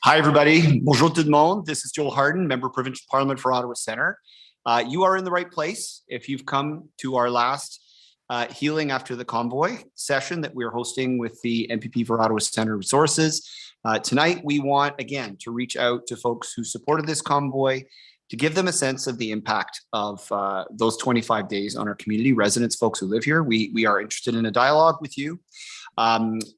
Hi, everybody. Bonjour tout le monde. This is Joel Harden, Member of Provincial Parliament for Ottawa Centre. You are in the right place if you've come to our last Healing After the Convoy session that we're hosting with the MPP for Ottawa Centre Resources. Tonight, we want, again, to reach out to folks who supported this convoy to give them a sense of the impact of those 25 days on our community, residents, folks who live here. We are interested in a dialogue with you.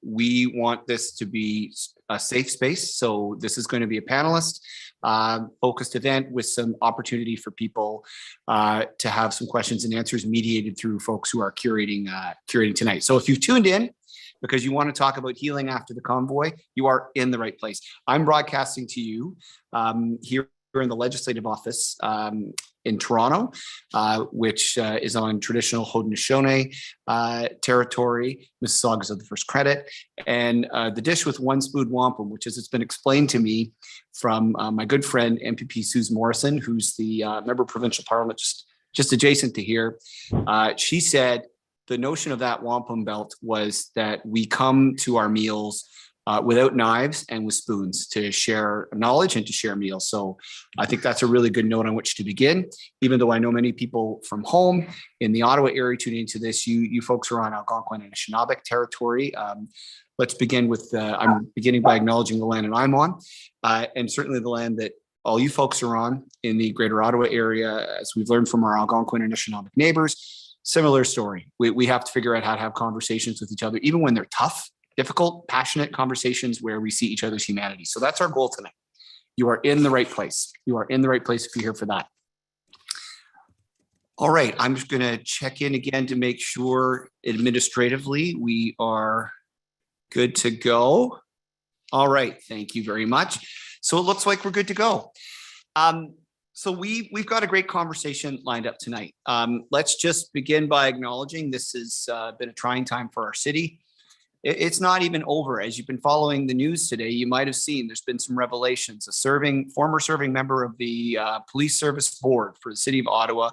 We want this to be a safe space. So this is going to be a panelist focused event with some opportunity for people to have some questions and answers mediated through folks who are curating tonight. So if you've tuned in because you want to talk about healing after the convoy, you are in the right place. I'm broadcasting to you here in the Legislative Office in Toronto, which is on traditional Haudenosaunee territory, Mississaugas of the First Credit, and the dish with one spoon wampum, which as it's been explained to me from my good friend MPP Susan Morrison, who's the member of provincial parliament just adjacent to here. She said the notion of that wampum belt was that we come to our meals without knives and with spoons to share knowledge and to share meals. So I think that's a really good note on which to begin. Even though I know many people from home in the Ottawa area tuning into this, you folks are on Algonquin and Anishinaabe territory. Let's begin with, I'm beginning by acknowledging the land that I'm on, and certainly the land that all you folks are on in the greater Ottawa area, as we've learned from our Algonquin and Anishinaabe neighbors. Similar story. We have to figure out how to have conversations with each other, even when they're tough, difficult, passionate conversations where we see each other's humanity. So that's our goal tonight. You are in the right place. You are in the right place if you're here for that. All right, I'm just going to check in again to make sure administratively we are good to go. All right, thank you very much. So it looks like we're good to go. So we've got a great conversation lined up tonight. Let's just begin by acknowledging this has been a trying time for our city. It's not even over. As you've been following the news today, you might have seen there's been some revelations. A former serving member of the police service board for the city of Ottawa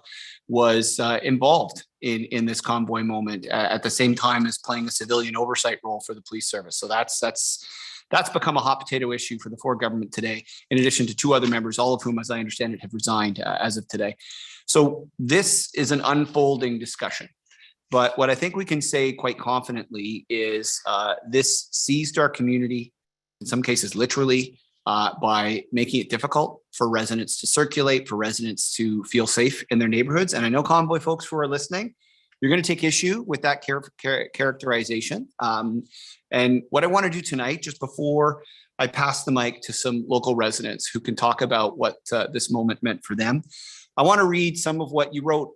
was involved in this convoy moment at the same time as playing a civilian oversight role for the police service. So that's become a hot potato issue for the Ford government today, in addition to two other members, all of whom, as I understand it, have resigned as of today. So this is an unfolding discussion. But what I think we can say quite confidently is this seized our community, in some cases literally, by making it difficult for residents to circulate, for residents to feel safe in their neighborhoods. And I know Convoy folks who are listening, you're going to take issue with that characterization. And what I want to do tonight, just before I pass the mic to some local residents who can talk about what this moment meant for them, I want to read some of what you wrote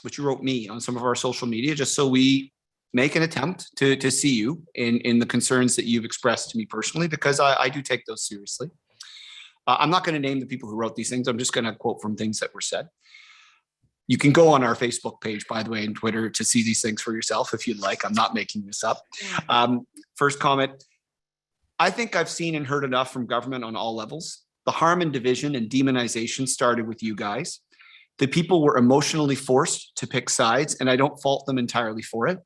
what you wrote me on some of our social media, just so we make an attempt to see you in the concerns that you've expressed to me personally, because I do take those seriously. I'm not going to name the people who wrote these things. I'm just going to quote from things that were said. You can go on our Facebook page, by the way, and Twitter to see these things for yourself if you'd like. I'm not making this up. First comment, I think I've seen and heard enough from government on all levels. The harm and division and demonization started with you guys. The people were emotionally forced to pick sides, and I don't fault them entirely for it.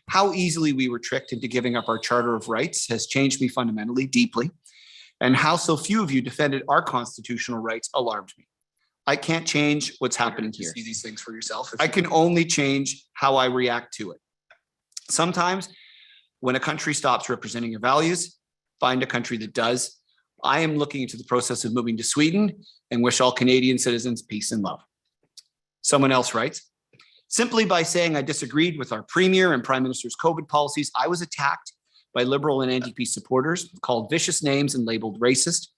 How easily we were tricked into giving up our Charter of Rights has changed me fundamentally, deeply. And how so few of you defended our constitutional rights alarmed me. I can't change what's happening here. See these things for yourself. I can only change how I react to it. Sometimes when a country stops representing your values, find a country that does. I am looking into the process of moving to Sweden and wish all Canadian citizens peace and love. Someone else writes, simply by saying I disagreed with our Premier and Prime Minister's COVID policies, I was attacked by Liberal and NDP supporters, called vicious names and labeled racist.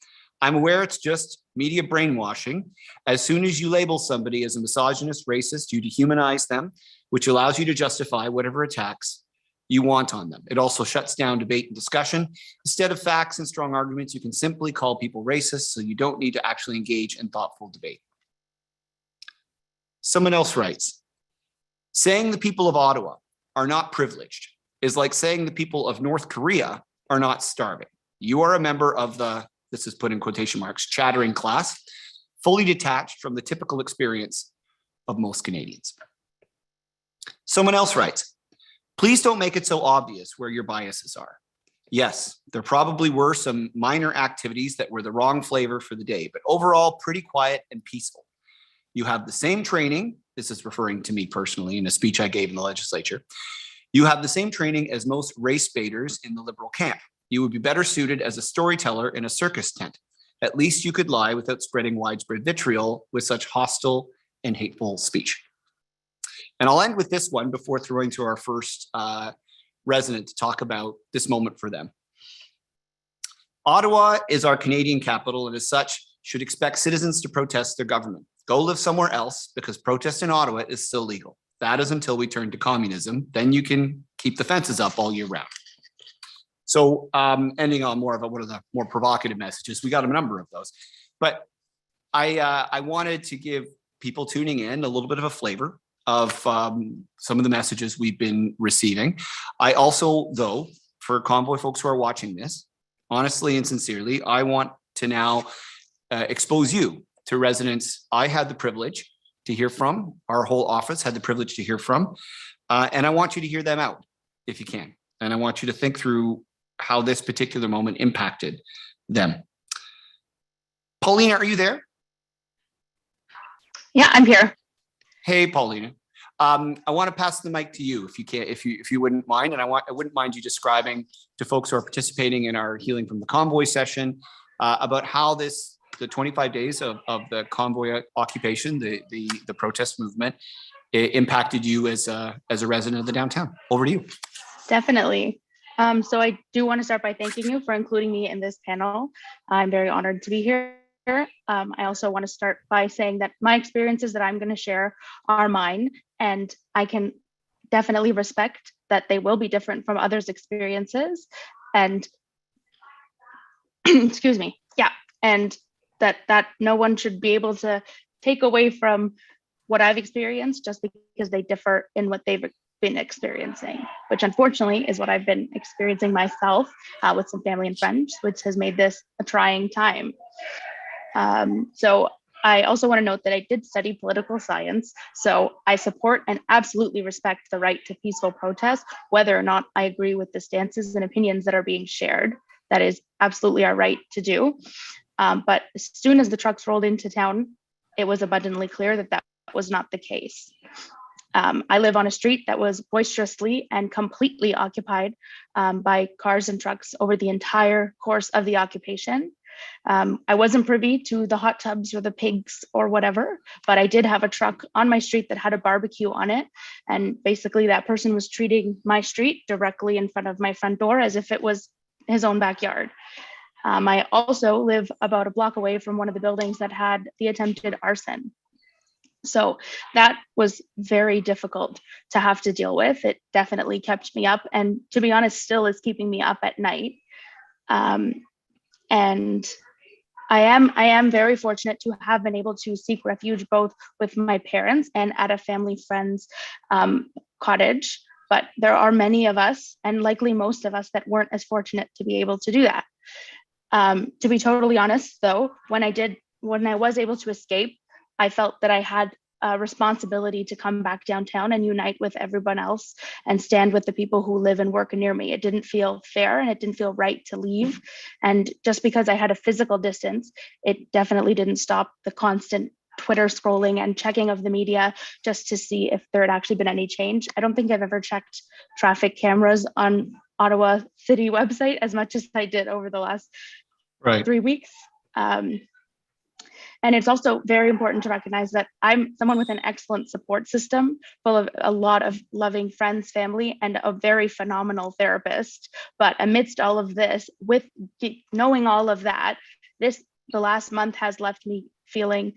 I'm aware it's just media brainwashing. As soon as you label somebody as a misogynist, racist, you dehumanize them, which allows you to justify whatever attacks you want on them. It also shuts down debate and discussion. Instead of facts and strong arguments, you can simply call people racist, so you don't need to actually engage in thoughtful debate. Someone else writes, saying the people of Ottawa are not privileged is like saying the people of North Korea are not starving. You are a member of the, this is put in quotation marks, chattering class, fully detached from the typical experience of most Canadians. Someone else writes, please don't make it so obvious where your biases are. Yes, there probably were some minor activities that were the wrong flavor for the day, but overall pretty quiet and peaceful. You have the same training. This is referring to me personally in a speech I gave in the legislature. You have the same training as most race baiters in the Liberal camp. You would be better suited as a storyteller in a circus tent. At least you could lie without spreading widespread vitriol with such hostile and hateful speech. And I'll end with this one before throwing to our first resident to talk about this moment for them. Ottawa is our Canadian capital and as such should expect citizens to protest their government. Go live somewhere else because protest in Ottawa is still legal. That is until we turn to communism. Then you can keep the fences up all year round. So ending on more of one of the more provocative messages, we got a number of those. But I wanted to give people tuning in a little bit of a flavor of some of the messages we've been receiving. I also, though, for Convoy folks who are watching this, honestly and sincerely, I want to now expose you to residents I had the privilege to hear from. Our whole office had the privilege to hear from. And I want you to hear them out if you can. And I want you to think through how this particular moment impacted them. Paulina, are you there? Yeah, I'm here. Hey, Paulina. I want to pass the mic to you if you can, if you wouldn't mind. And I wouldn't mind you describing to folks who are participating in our Healing from the Convoy session about how the 25 days of the convoy occupation, the protest movement, it impacted you as a resident of the downtown. Over to you. Definitely. So I do want to start by thanking you for including me in this panel. I'm very honored to be here. I also want to start by saying that my experiences that I'm going to share are mine, and I can definitely respect that they will be different from others' experiences. And excuse me, yeah, and that no one should be able to take away from what I've experienced just because they differ in what they've been experiencing, which unfortunately is what I've been experiencing myself with some family and friends, which has made this a trying time. So I also want to note that I did study political science, so I support and absolutely respect the right to peaceful protest, whether or not I agree with the stances and opinions that are being shared. That is absolutely our right to do. But as soon as the trucks rolled into town, it was abundantly clear that that was not the case. I live on a street that was boisterously and completely occupied by cars and trucks over the entire course of the occupation. I wasn't privy to the hot tubs or the pigs or whatever, but I did have a truck on my street that had a barbecue on it. And basically that person was treating my street directly in front of my front door as if it was his own backyard. I also live about a block away from one of the buildings that had the attempted arson. So that was very difficult to have to deal with. It definitely kept me up, and to be honest, still is keeping me up at night. And I am very fortunate to have been able to seek refuge both with my parents and at a family friend's cottage. But there are many of us, and likely most of us, that weren't as fortunate to be able to do that. To be totally honest, though, when I was able to escape, I felt that I had a responsibility to come back downtown and unite with everyone else and stand with the people who live and work near me. It didn't feel fair and it didn't feel right to leave. And just because I had a physical distance, it definitely didn't stop the constant Twitter scrolling and checking of the media just to see if there had actually been any change. I don't think I've ever checked traffic cameras on Ottawa City website as much as I did over the last 3 weeks. And it's also very important to recognize that I'm someone with an excellent support system, full of a lot of loving friends, family, and a very phenomenal therapist. But amidst all of this, with knowing all of that, the last month has left me feeling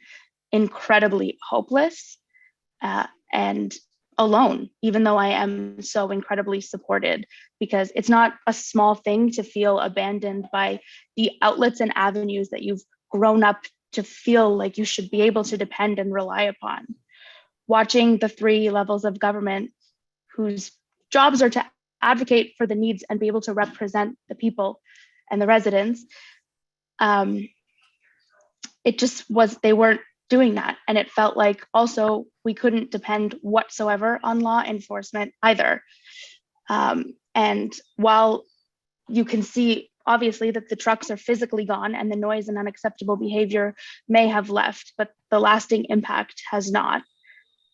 incredibly hopeless and alone, even though I am so incredibly supported, because it's not a small thing to feel abandoned by the outlets and avenues that you've grown up to feel like you should be able to depend and rely upon. Watching the 3 levels of government whose jobs are to advocate for the needs and be able to represent the people and the residents, it just was, they weren't doing that. And it felt like also we couldn't depend whatsoever on law enforcement either. And while you can see obviously that the trucks are physically gone and the noise and unacceptable behavior may have left, but the lasting impact has not.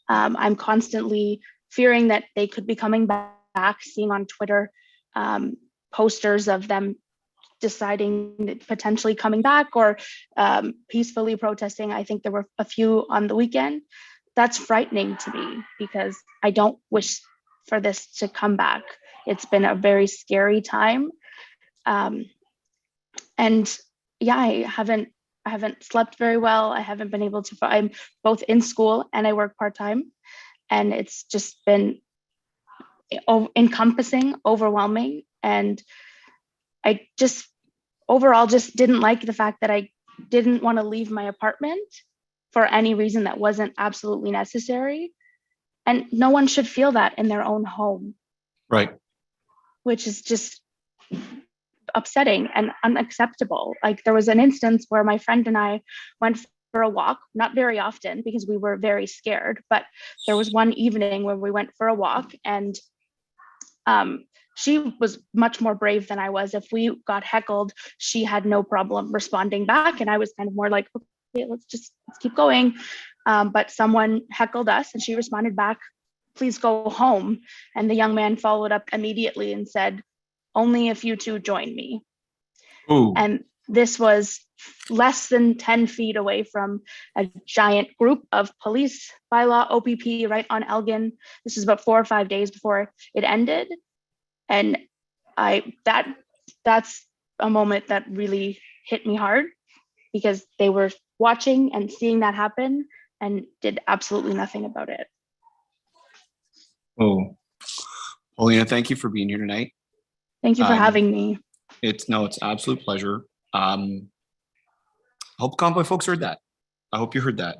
I'm constantly fearing that they could be coming back, seeing on Twitter posters of them deciding that potentially coming back or peacefully protesting. I think there were a few on the weekend. That's frightening to me because I don't wish for this to come back. It's been a very scary time. And yeah, I haven't slept very well. I haven't been able to, I'm both in school and I work part-time. And it's just been encompassing, overwhelming. And I just overall just didn't like the fact that I didn't want to leave my apartment for any reason that wasn't absolutely necessary. And no one should feel that in their own home. Right. Which is just upsetting and unacceptable. Like there was an instance where my friend and I went for a walk, not very often because we were very scared, but there was one evening when we went for a walk and she was much more brave than I was. If we got heckled, she had no problem responding back. And I was kind of more like, okay, let's keep going. But someone heckled us and she responded back, please go home. And the young man followed up immediately and said, only if you two join me. Ooh. And this was less than 10 feet away from a giant group of police by law OPP right on Elgin. This is about 4 or 5 days before it ended. And that's a moment that really hit me hard because they were watching and seeing that happen and did absolutely nothing about it. Oh, Paulina, thank you for being here tonight. Thank you for having me. It's an absolute pleasure. I hope Convoy folks heard that. I hope you heard that.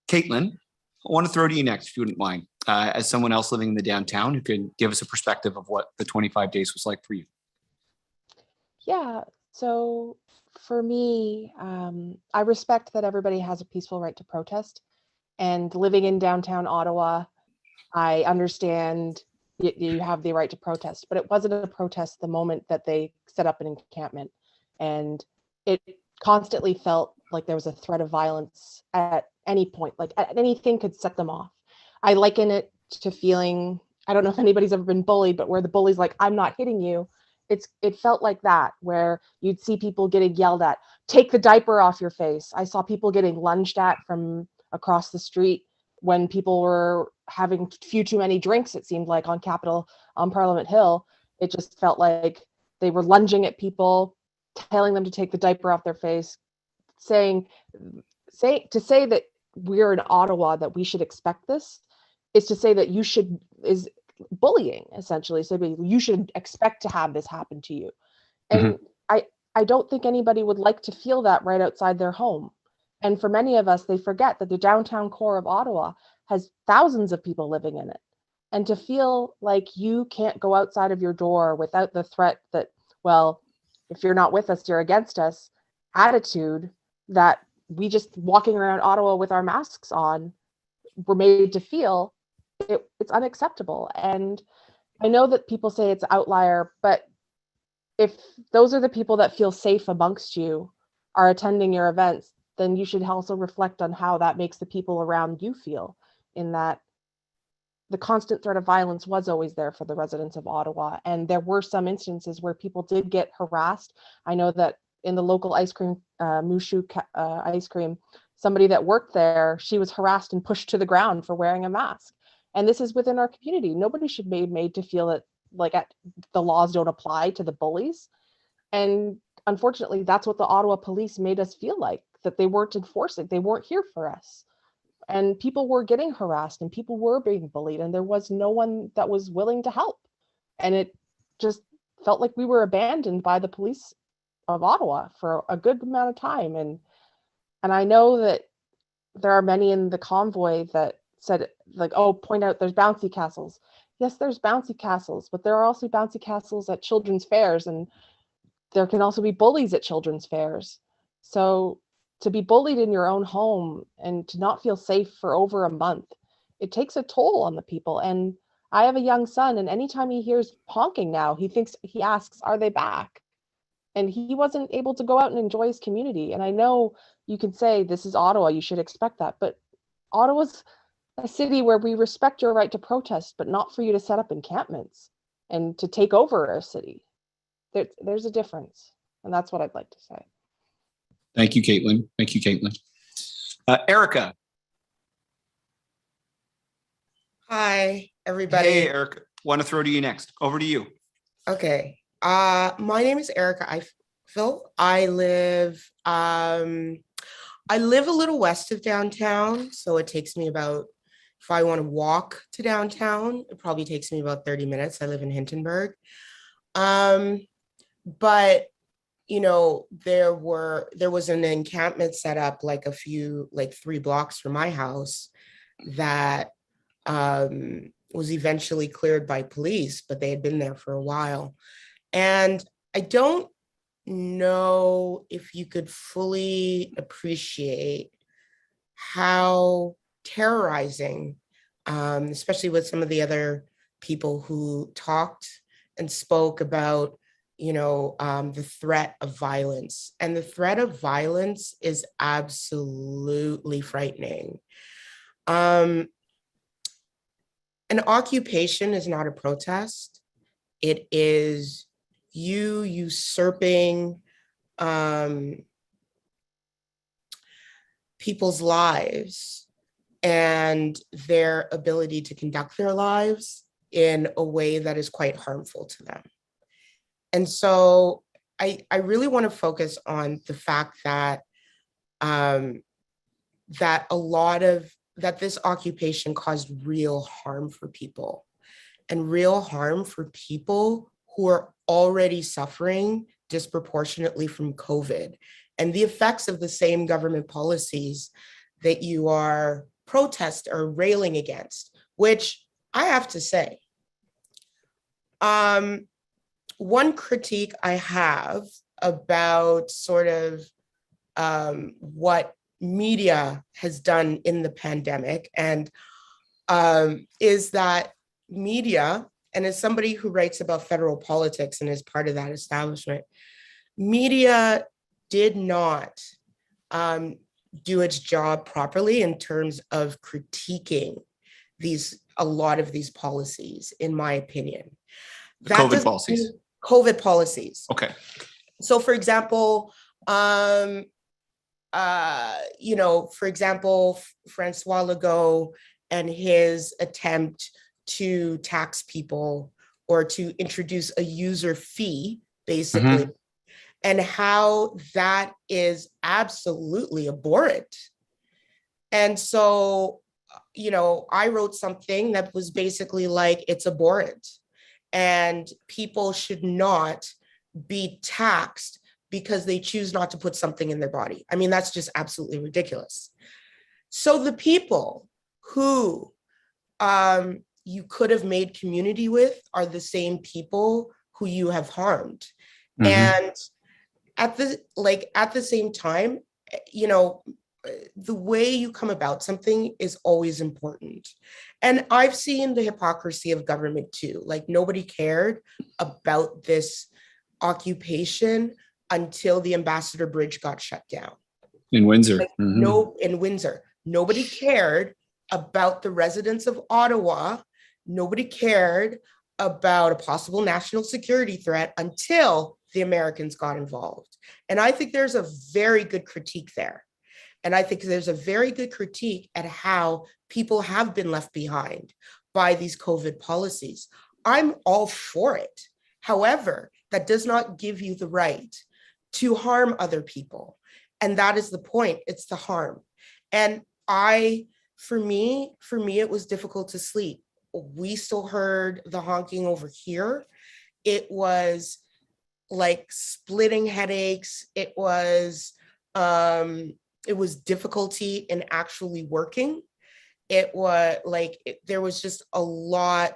Caitlin, I want to throw to you next, if you wouldn't mind, as someone else living in the downtown who can give us a perspective of what the 25 days was like for you. Yeah, so for me, I respect that everybody has a peaceful right to protest. And living in downtown Ottawa, I understand you have the right to protest, but it wasn't a protest the moment that they set up an encampment. And it constantly felt like there was a threat of violence at any point, like anything could set them off. I liken it to feeling, I don't know if anybody's ever been bullied, but where the bully's like, I'm not hitting you. It felt like that, where you'd see people getting yelled at, take the diaper off your face. I saw people getting lunged at from across the street when people were having few too many drinks, it seemed like on Parliament Hill. It just felt like they were lunging at people, telling them to take the diaper off their face, say that we're in Ottawa, that we should expect this, is to say that is bullying, essentially. So you should expect to have this happen to you. And I don't think anybody would like to feel that right outside their home. And for many of us, they forget that the downtown core of Ottawa has thousands of people living in it. And to feel like you can't go outside of your door without the threat that, well, if you're not with us, you're against us, attitude that we just walking around Ottawa with our masks on were made to feel, it's unacceptable. And I know that people say it's outlier, but if those are the people that feel safe amongst you are attending your events, then you should also reflect on how that makes the people around you feel, in that the constant threat of violence was always there for the residents of Ottawa. And there were some instances where people did get harassed. I know that in the local ice cream, Mushu ice cream, somebody that worked there, she was harassed and pushed to the ground for wearing a mask. And this is within our community. Nobody should be made to feel that like the laws don't apply to the bullies. And unfortunately, that's what the Ottawa police made us feel like, that they weren't enforcing, they weren't here for us. And people were getting harassed and people were being bullied, and there was no one that was willing to help. And it just felt like we were abandoned by the police of Ottawa for a good amount of time. And I know that there are many in the convoy that said, like, oh, point out there's bouncy castles. Yes, there's bouncy castles, but there are also bouncy castles at children's fairs, and there can also be bullies at children's fairs. So to be bullied in your own home and to not feel safe for over a month, it takes a toll on the people. And I have a young son, and anytime he hears honking now, he asks, are they back? And he wasn't able to go out and enjoy his community. And I know you can say this is Ottawa, you should expect that, but Ottawa's a city where we respect your right to protest, but not for you to set up encampments and to take over a city. There's a difference. And that's what I'd like to say. Thank you, Caitlin. Thank you, Caitlin. Erica. Hi, everybody. Hey, Erica. Want to throw to you next. Over to you. Okay. My name is Erica Eiffel. I live a little west of downtown, so it takes me about, if I want to walk to downtown, it probably takes me about 30 minutes. I live in Hintonburg. But you know, there was an encampment set up like 3 blocks from my house that was eventually cleared by police, but they had been there for a while. And I don't know if you could fully appreciate how terrorizing, especially with some of the other people who talked and spoke about, you know, the threat of violence. And the threat of violence is absolutely frightening. An occupation is not a protest. It is you usurping people's lives and their ability to conduct their lives in a way that is quite harmful to them. And so I really want to focus on the fact that that this occupation caused real harm for people, and real harm for people who are already suffering disproportionately from COVID and the effects of the same government policies that you are railing against, which I have to say, one critique I have about sort of what media has done in the pandemic, and is that media, and as somebody who writes about federal politics and is part of that establishment, media did not do its job properly in terms of critiquing a lot of these policies, in my opinion. COVID policies. COVID policies. Okay. So for example, you know, for example, Francois Legault and his attempt to tax people or to introduce a user fee, basically, and how that is absolutely abhorrent. And so, you know, I wrote something that was basically like, it's abhorrent, and people should not be taxed because they choose not to put something in their body. I mean, that's just absolutely ridiculous. So the people who you could have made community with are the same people who you have harmed. And at the same time, you know, the way you come about something is always important. And I've seen the hypocrisy of government too. Like, nobody cared about this occupation until the Ambassador Bridge got shut down. In Windsor. In Windsor. Nobody cared about the residents of Ottawa. Nobody cared about a possible national security threat until the Americans got involved. And I think there's a very good critique there. And I think there's a very good critique at how people have been left behind by these COVID policies. I'm all for it. However, that does not give you the right to harm other people. And that is the point. It's the harm. And for me, it was difficult to sleep. We still heard the honking over here. It was like splitting headaches. It was difficulty in actually working. It was like, there was just a lot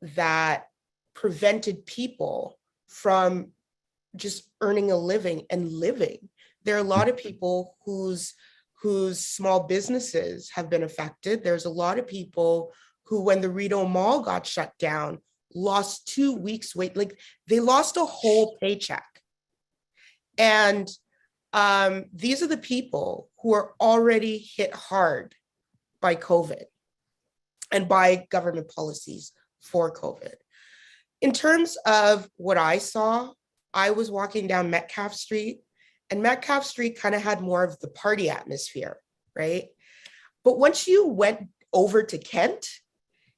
that prevented people from just earning a living and living. There are a lot of people whose small businesses have been affected. There's a lot of people who, when the Rideau Mall got shut down, lost 2 weeks wait, like they lost a whole paycheck. And these are the people who are already hit hard by COVID and by government policies for COVID. In terms of what I saw, I was walking down Metcalfe Street, and Metcalfe Street kind of had more of the party atmosphere, right? But once you went over to Kent,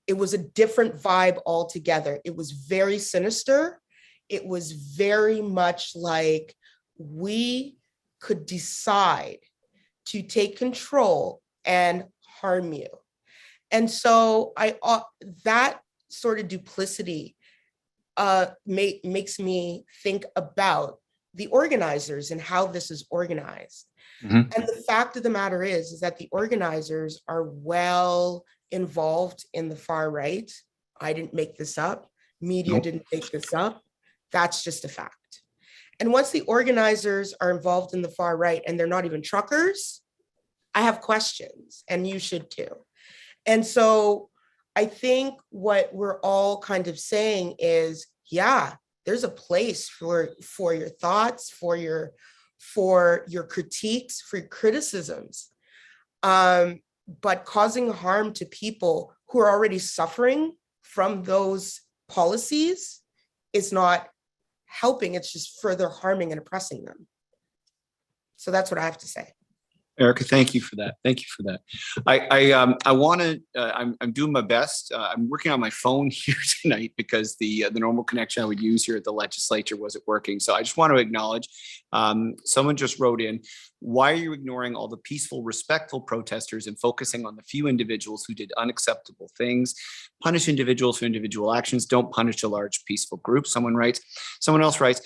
it was a different vibe altogether. It was very sinister. It was very much like we could decide to take control and harm you. And so that sort of duplicity makes me think about the organizers and how this is organized. Mhm. And the fact of the matter is that the organizers are well involved in the far right. I didn't make this up. Media Nope. didn't make this up. That's just a fact. And once the organizers are involved in the far right and they're not even truckers, I have questions, and you should too. And so I think what we're all kind of saying is, yeah, there's a place for your thoughts, for your critiques, for your criticisms. But causing harm to people who are already suffering from those policies is not helping. It's just further harming and oppressing them. So that's what I have to say. Erica, thank you for that. Thank you for that. I want to. I'm doing my best. I'm working on my phone here tonight because the normal connection I would use here at the legislature wasn't working. So I just want to acknowledge. Someone just wrote in, "Why are you ignoring all the peaceful, respectful protesters and focusing on the few individuals who did unacceptable things? Punish individuals for individual actions. Don't punish a large peaceful group." Someone writes. Someone else writes,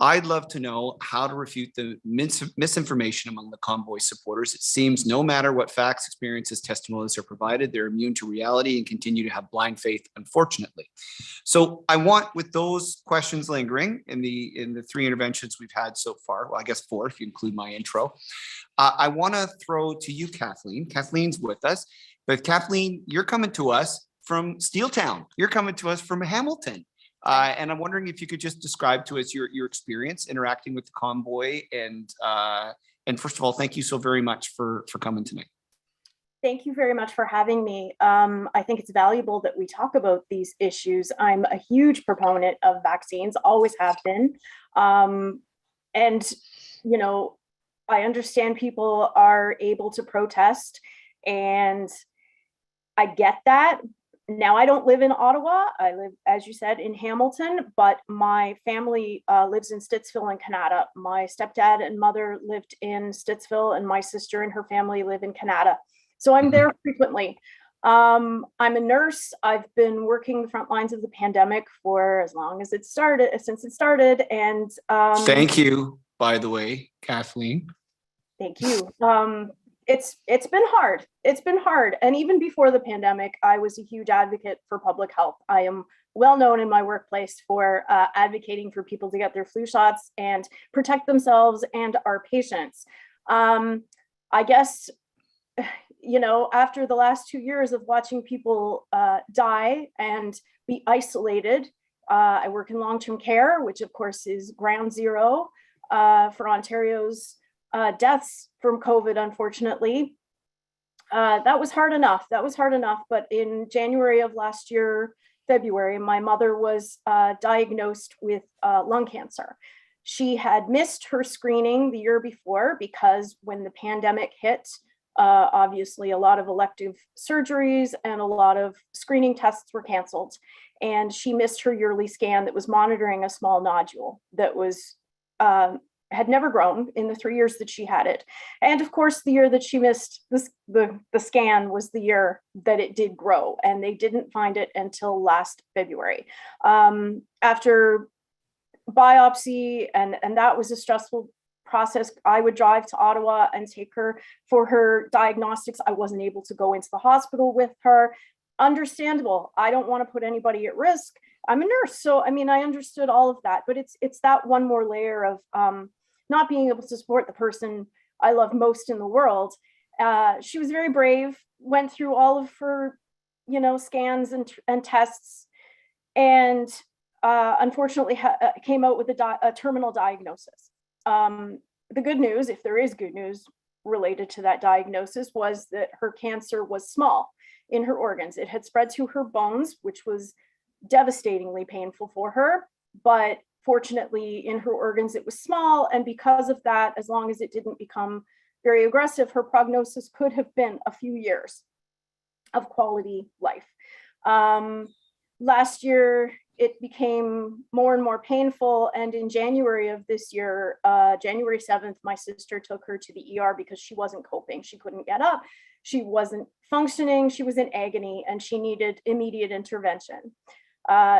"I'd love to know how to refute the misinformation among the Convoy supporters. It seems no matter what facts, experiences, testimonies are provided, they're immune to reality and continue to have blind faith, unfortunately." So I want, with those questions lingering in the three interventions we've had so far, well, I guess four if you include my intro, I want to throw to you, Kathleen. Kathleen's with us, but Kathleen, you're coming to us from Steeltown. You're coming to us from Hamilton. And I'm wondering if you could just describe to us your experience interacting with the Convoy, and first of all, thank you so very much for coming tonight. Thank you very much for having me. I think it's valuable that we talk about these issues. I'm a huge proponent of vaccines, always have been. And, you know, I understand people are able to protest, and I get that. Now, I don't live in Ottawa. I live, as you said, in Hamilton, but my family lives in Stittsville in Canada. My stepdad and mother lived in Stittsville, and my sister and her family live in Canada. So I'm there frequently. I'm a nurse. I've been working the front lines of the pandemic for as long as since it started. And thank you, by the way, Kathleen. Thank you. It's been hard. It's been hard. And even before the pandemic, I was a huge advocate for public health. I am well known in my workplace for advocating for people to get their flu shots and protect themselves and our patients. I guess, you know, after the last 2 years of watching people die and be isolated, I work in long-term care, which of course is ground zero for Ontario's deaths from COVID, unfortunately. That was hard enough. But in January of last year, February, my mother was diagnosed with lung cancer. She had missed her screening the year before because when the pandemic hit, obviously a lot of elective surgeries and a lot of screening tests were canceled. And she missed her yearly scan that was monitoring a small nodule that was had never grown in the 3 years that she had it. And of course, the year that she missed the scan was the year that it did grow, and they didn't find it until last February. After biopsy, and that was a stressful process. I would drive to Ottawa and take her for her diagnostics. I wasn't able to go into the hospital with her. Understandable. I don't want to put anybody at risk. I'm a nurse, so I mean, I understood all of that, but it's that one more layer of not being able to support the person I love most in the world. She was very brave, went through all of her, scans and tests, and unfortunately came out with a terminal diagnosis. The good news, if there is good news related to that diagnosis, was that her cancer was small in her organs. It had spread to her bones, which was devastatingly painful for her, but fortunately in her organs it was small, and because of that, as long as it didn't become very aggressive, her prognosis could have been a few years of quality life. Last year it became more and more painful, and in January of this year, January 7th, my sister took her to the ER because she wasn't coping. She couldn't get up, she wasn't functioning, she was in agony, and she needed immediate intervention.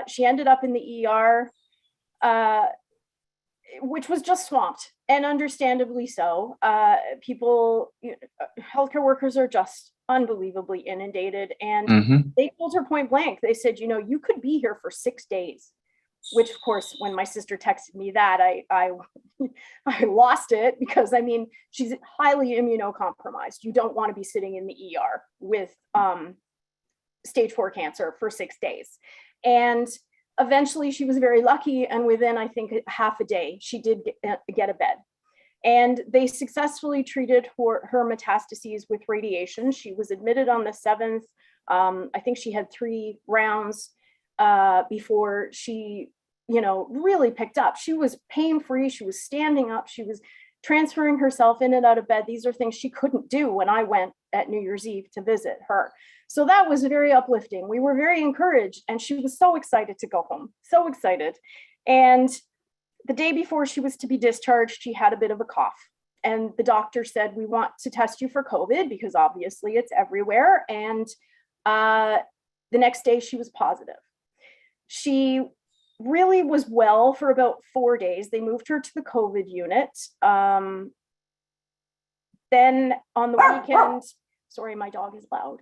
She ended up in the ER, which was just swamped, and understandably so. Healthcare workers are just unbelievably inundated, and they told her point blank. They said, you could be here for 6 days, which of course, when my sister texted me that, I lost it, because she's highly immunocompromised. You don't want to be sitting in the ER with stage 4 cancer for 6 days. And eventually she was very lucky, and within, I think, half a day, she did get a bed. And they successfully treated her metastases with radiation. She was admitted on the 7th. I think she had 3 rounds before she, really picked up. She was pain-free. She was standing up. She was transferring herself in and out of bed. These are things she couldn't do when I went at New Year's Eve to visit her. So that was very uplifting. We were very encouraged, and she was so excited to go home, so excited. And the day before she was to be discharged, she had a bit of a cough. And the doctor said, we want to test you for COVID because obviously it's everywhere. And the next day she was positive. She really was well for about 4 days. They moved her to the COVID unit. Then on the weekend, sorry, my dog is loud.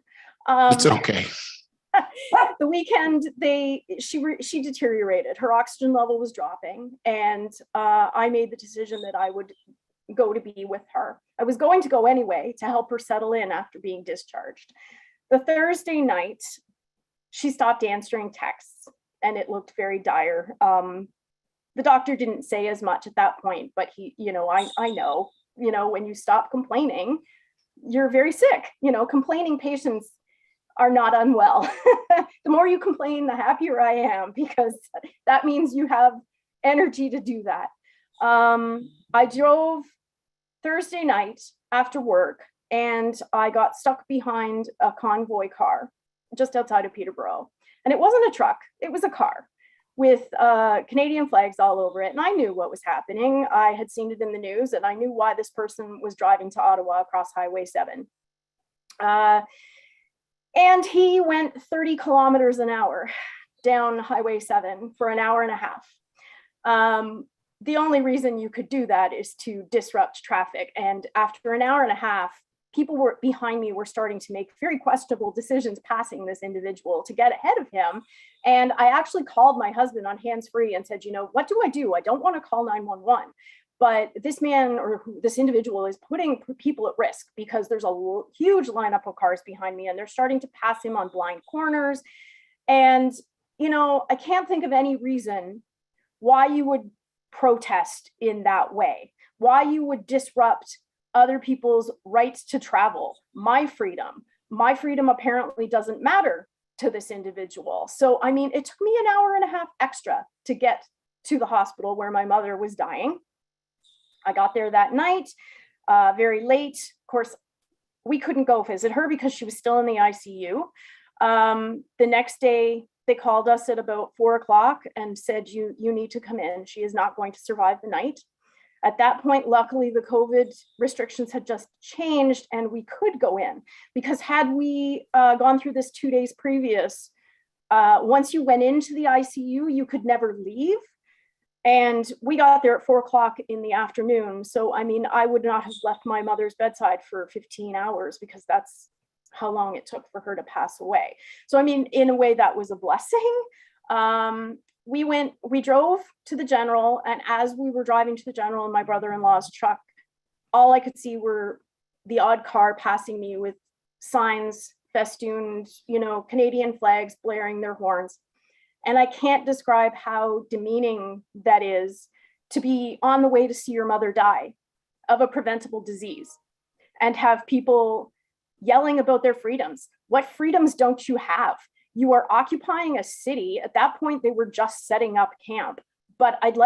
It's okay. The weekend, she deteriorated. Her oxygen level was dropping, and I made the decision that I would go to be with her. I was going to go anyway to help her settle in after being discharged. The Thursday night, she stopped answering texts, and it looked very dire. The doctor didn't say as much at that point, but I know, when you stop complaining, you're very sick. Complaining patients are not unwell. The more you complain, the happier I am, because that means you have energy to do that. I drove Thursday night after work, and I got stuck behind a convoy car just outside of Peterborough. And it wasn't a truck, it was a car with Canadian flags all over it. And I knew what was happening. I had seen it in the news, and I knew why this person was driving to Ottawa across Highway 7. And he went 30 kilometers an hour down Highway 7 for an hour and a half. The only reason you could do that is to disrupt traffic. And after an hour and a half, people behind me were starting to make very questionable decisions passing this individual to get ahead of him. And I actually called my husband on hands-free and said, what do? I don't want to call 911. But this man or this individual is putting people at risk, because there's a huge lineup of cars behind me, and they're starting to pass him on blind corners. And, I can't think of any reason why you would protest in that way, why you would disrupt other people's rights to travel. My freedom apparently doesn't matter to this individual. So, it took me an hour and a half extra to get to the hospital where my mother was dying. I got there that night, very late. Of course, we couldn't go visit her because she was still in the ICU. The next day, they called us at about 4:00 and said, you need to come in. She is not going to survive the night. At that point, luckily, the COVID restrictions had just changed and we could go in, because had we gone through this 2 days previous, once you went into the ICU, you could never leave. And we got there at 4:00 in the afternoon. So, I would not have left my mother's bedside for 15 hours, because that's how long it took for her to pass away. So, in a way, that was a blessing. We drove to the General, and as we were driving to the General in my brother-in-law's truck, all I could see were the odd car passing me with signs festooned, Canadian flags blaring their horns. And I can't describe how demeaning that is to be on the way to see your mother die of a preventable disease and have people yelling about their freedoms. What freedoms don't you have? You are occupying a city. At that point, they were just setting up camp. But I'd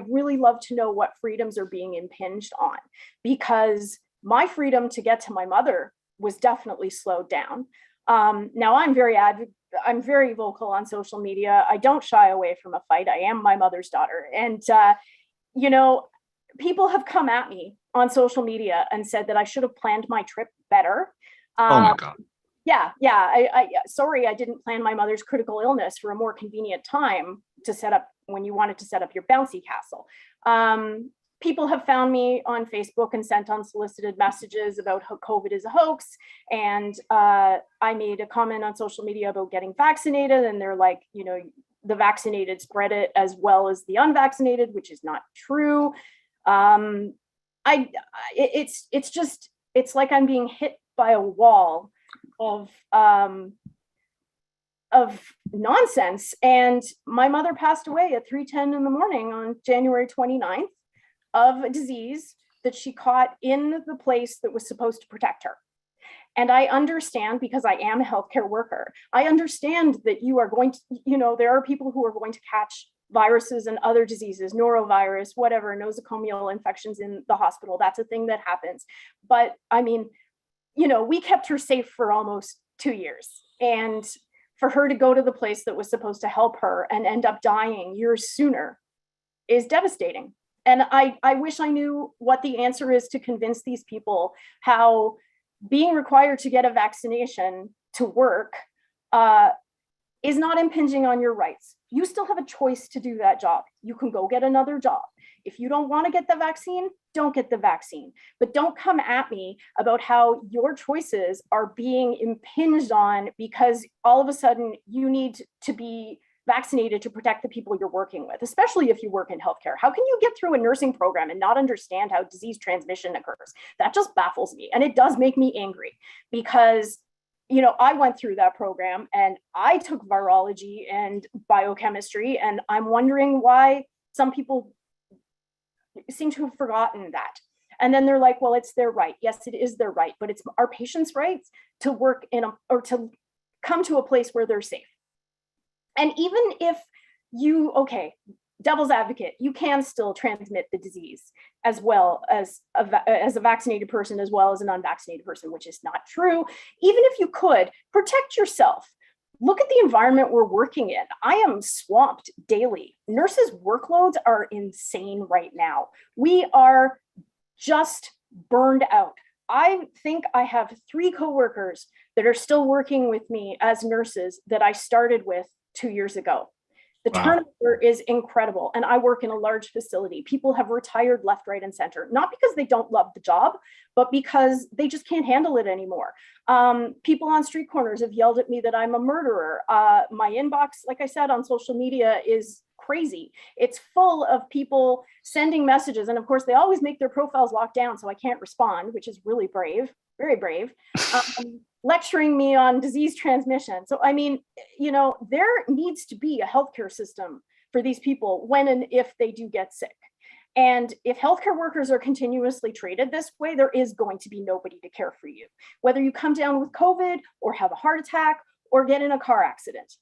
really love to know what freedoms are being impinged on, because my freedom to get to my mother was definitely slowed down. Now I'm very vocal on social media. I don't shy away from a fight. I am my mother's daughter. And, people have come at me on social media and said that I should have planned my trip better. Oh my God. Yeah. Sorry, I didn't plan my mother's critical illness for a more convenient time to set up when you wanted to set up your bouncy castle. People have found me on Facebook and sent unsolicited messages about how COVID is a hoax. And I made a comment on social media about getting vaccinated. And they're like, the vaccinated spread it as well as the unvaccinated, which is not true. It's like I'm being hit by a wall of nonsense. And my mother passed away at 3:10 in the morning on January 29th of a disease that she caught in the place that was supposed to protect her. And I understand, because I am a healthcare worker, I understand that you are going to, there are people who are going to catch viruses and other diseases, norovirus, whatever, nosocomial infections in the hospital. That's a thing that happens. But I mean, we kept her safe for almost 2 years. And for her to go to the place that was supposed to help her and end up dying years sooner is devastating. And I wish I knew what the answer is to convince these people how being required to get a vaccination to work is not impinging on your rights. You still have a choice to do that job. You can go get another job. If you don't want to get the vaccine, don't get the vaccine. But don't come at me about how your choices are being impinged on because all of a sudden you need to be vaccinated to protect the people you're working with, especially if you work in healthcare. How can you get through a nursing program and not understand how disease transmission occurs? That just baffles me. And it does make me angry because I went through that program and I took virology and biochemistry, and I'm wondering why some people seem to have forgotten that. And then they're like, well, it's their right. Yes, it is their right, but it's our patients' rights to work or to come to a place where they're safe. And even if devil's advocate, you can still transmit the disease as well as a vaccinated person, as well as an unvaccinated person, which is not true. Even if you could, protect yourself. Look at the environment we're working in. I am swamped daily. Nurses' workloads are insane right now. We are just burned out. I think I have 3 coworkers that are still working with me as nurses that I started with 2 years ago. The turnover is incredible. And I work in a large facility. People have retired left, right, and center, not because they don't love the job, but because they just can't handle it anymore. People on street corners have yelled at me that I'm a murderer. My inbox, like I said, on social media is crazy. It's full of people sending messages. And of course, they always make their profiles locked down, so I can't respond, which is really brave, very brave. Lecturing me on disease transmission. So, I mean, there needs to be a healthcare system for these people when and if they do get sick. And if healthcare workers are continuously treated this way, there is going to be nobody to care for you, whether you come down with COVID or have a heart attack or get in a car accident.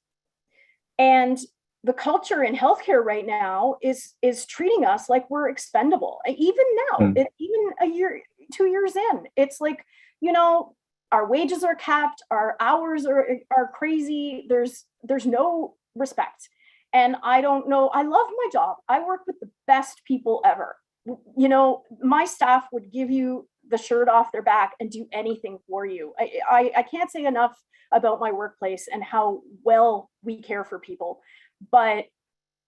And the culture in healthcare right now is treating us like we're expendable. Even now, even a year, 2 years in, it's like, our wages are capped, our hours are crazy. There's no respect. And I don't know, I love my job. I work with the best people ever. My staff would give you the shirt off their back and do anything for you. I can't say enough about my workplace and how well we care for people, but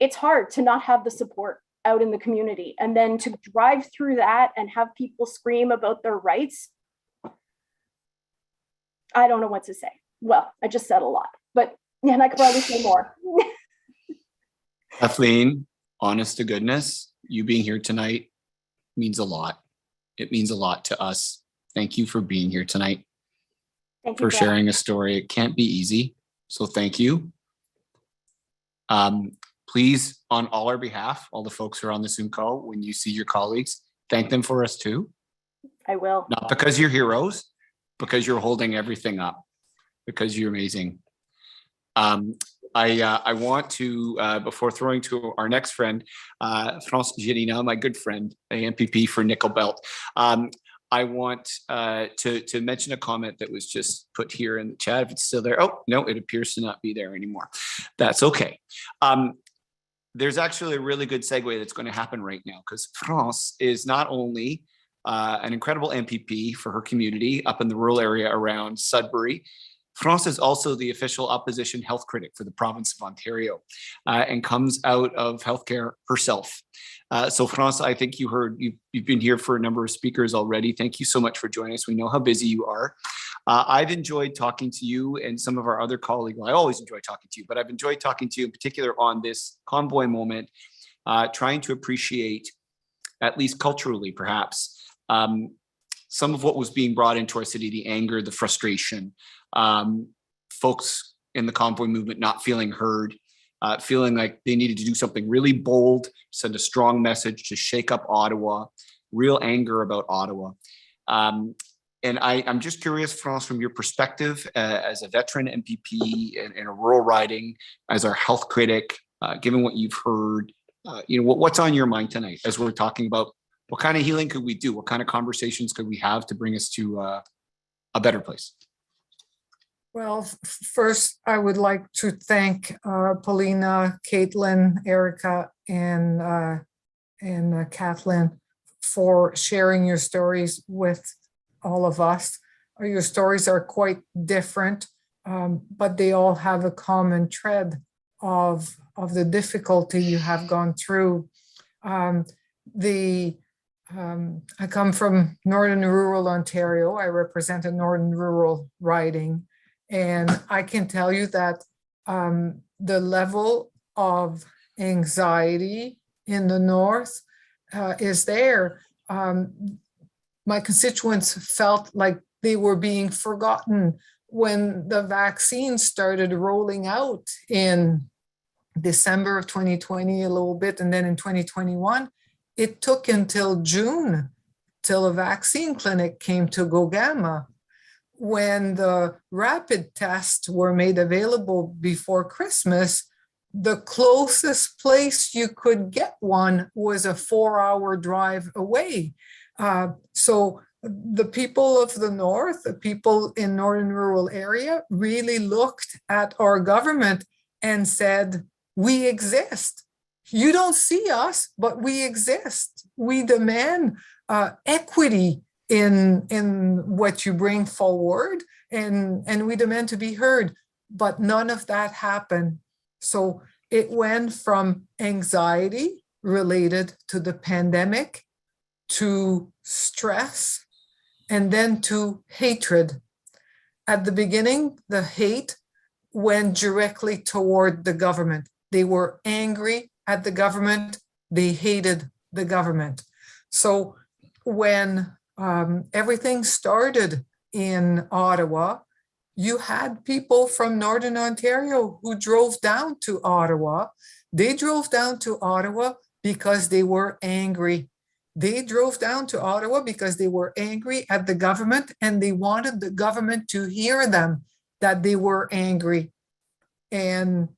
it's hard to not have the support out in the community. And then to drive through that and have people scream about their rights, I don't know what to say. Well, I just said a lot, but and I could probably say more. Kathleen, honest to goodness, you being here tonight means a lot. It means a lot to us. Thank you for being here tonight. Thank you, for Brett. sharing a story. It can't be easy. So thank you. Please, on all our behalf, all the folks who are on the Zoom call, when you see your colleagues, thank them for us too. I will. Not because you're heroes, because you're holding everything up, because you're amazing. I want to, before throwing to our next friend, France Girina, my good friend, a MPP for Nickel Belt. I want to mention a comment that was just put here in the chat. If it's still there, oh no, it appears to not be there anymore. That's okay. There's actually a really good segue that's going to happen right now, because France is not only an incredible MPP for her community up in the rural area around Sudbury. France is also the official opposition health critic for the province of Ontario, and comes out of healthcare herself. So France, I think you've been here for a number of speakers already. Thank you so much for joining us. We know how busy you are. I've enjoyed talking to you and some of our other colleagues. Well, I always enjoy talking to you, but I've enjoyed talking to you in particular on this Convoy moment, trying to appreciate, at least culturally perhaps, some of what was being brought into our city, the anger, the frustration, folks in the Convoy movement not feeling heard, feeling like they needed to do something really bold, send a strong message to shake up Ottawa, real anger about Ottawa. And I'm just curious, France, from your perspective as a veteran MPP in a rural riding, as our health critic, given what you've heard, what's on your mind tonight as we're talking about what kind of healing could we do? What kind of conversations could we have to bring us to a better place? Well, first, I would like to thank Paulina, Caitlin, Erica, and Kathleen for sharing your stories with all of us. Your stories are quite different, but they all have a common thread of the difficulty you have gone through. I come from Northern Rural Ontario. I represent a Northern Rural riding. And I can tell you that the level of anxiety in the North is there. My constituents felt like they were being forgotten when the vaccine started rolling out in December of 2020 a little bit, and then in 2021. It took until June till a vaccine clinic came to Gogama. When the rapid tests were made available before Christmas, the closest place you could get one was a 4-hour drive away. So the people of the North, the people in Northern Rural area really looked at our government and said, we exist. You don't see us, but we exist. We demand equity in what you bring forward, and we demand to be heard. But none of that happened. So it went from anxiety related to the pandemic to stress, and then to hatred. At the beginning, the hate went directly toward the government. They were angry at the government. They hated the government. So when everything started in Ottawa, you had people from Northern Ontario who drove down to Ottawa. They drove down to Ottawa because they were angry. They drove down to Ottawa because they were angry at the government, and they wanted the government to hear them, that they were angry. And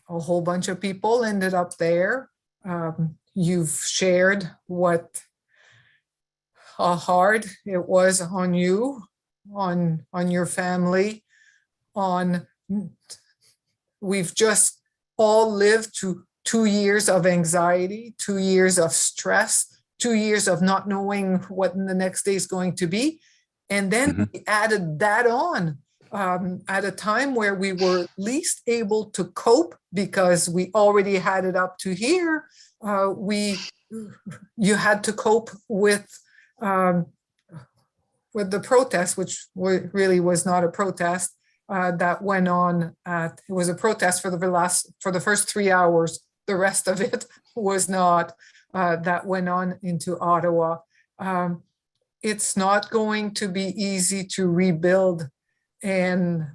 a whole bunch of people ended up there. You've shared how hard it was on you, on your family, we've just all lived through 2 years of anxiety, 2 years of stress, 2 years of not knowing what the next day is going to be. And then we added that on at a time where we were least able to cope because we already had it up to here. You had to cope with the protest, which really was not a protest that went on. It was a protest for the first 3 hours. The rest of it was not. That went on into Ottawa. It's not going to be easy to rebuild And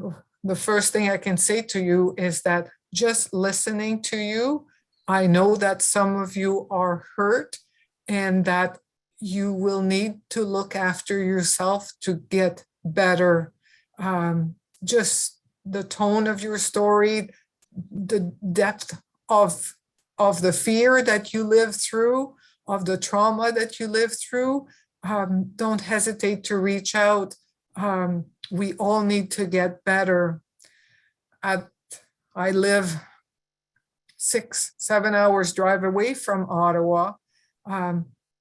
the first thing I can say to you is that just listening to you, I know that some of you are hurt and that you will need to look after yourself to get better. Just the tone of your story, the depth of the fear that you lived through, of the trauma that you lived through, don't hesitate to reach out. We all need to get better. I live 6-7 hours drive away from Ottawa,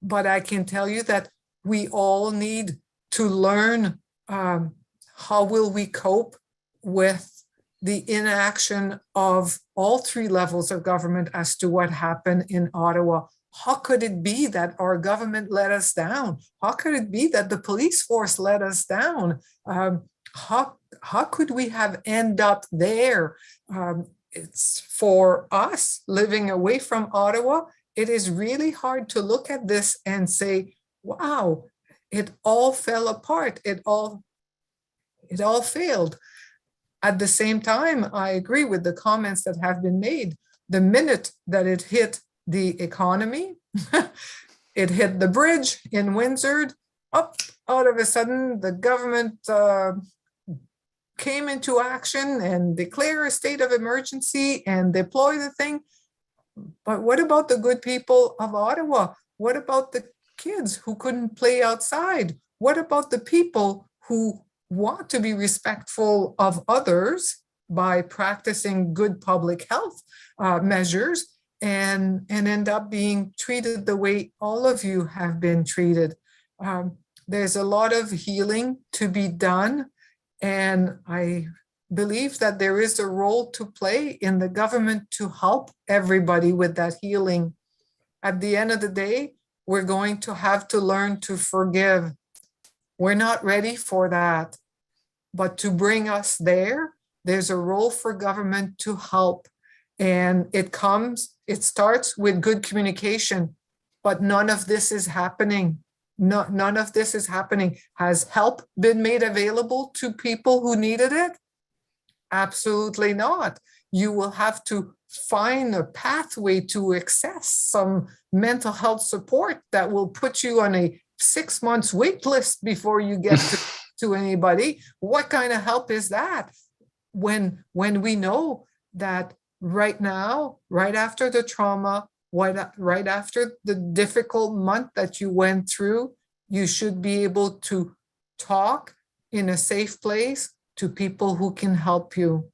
but I can tell you that we all need to learn how will we cope with the inaction of all three levels of government as to what happened in Ottawa. How could it be that our government let us down? How could it be that the police force let us down? How could we have ended up there? It's for us living away from Ottawa, it is really hard to look at this and say, wow, it all fell apart. It all failed. At the same time, I agree with the comments that have been made. The minute that it hit the economy, it hit the bridge in Windsor, up out of a sudden, the government came into action and declared a state of emergency and deploy the thing. But what about the good people of Ottawa? What about the kids who couldn't play outside? What about the people who want to be respectful of others by practicing good public health measures and end up being treated the way all of you have been treated? There's a lot of healing to be done, and I believe that there is a role to play in the government to help everybody with that healing. At the end of the day, we're going to have to learn to forgive. We're not ready for that. But to bring us there, there's a role for government to help. And it starts with good communication, but none of this is happening. None of this is happening. Has help been made available to people who needed it? Absolutely not. You will have to find a pathway to access some mental health support that will put you on a 6 months wait list before you get to anybody. What kind of help is that? When we know that right now, right after the trauma, right after the difficult month that you went through, you should be able to talk in a safe place to people who can help you.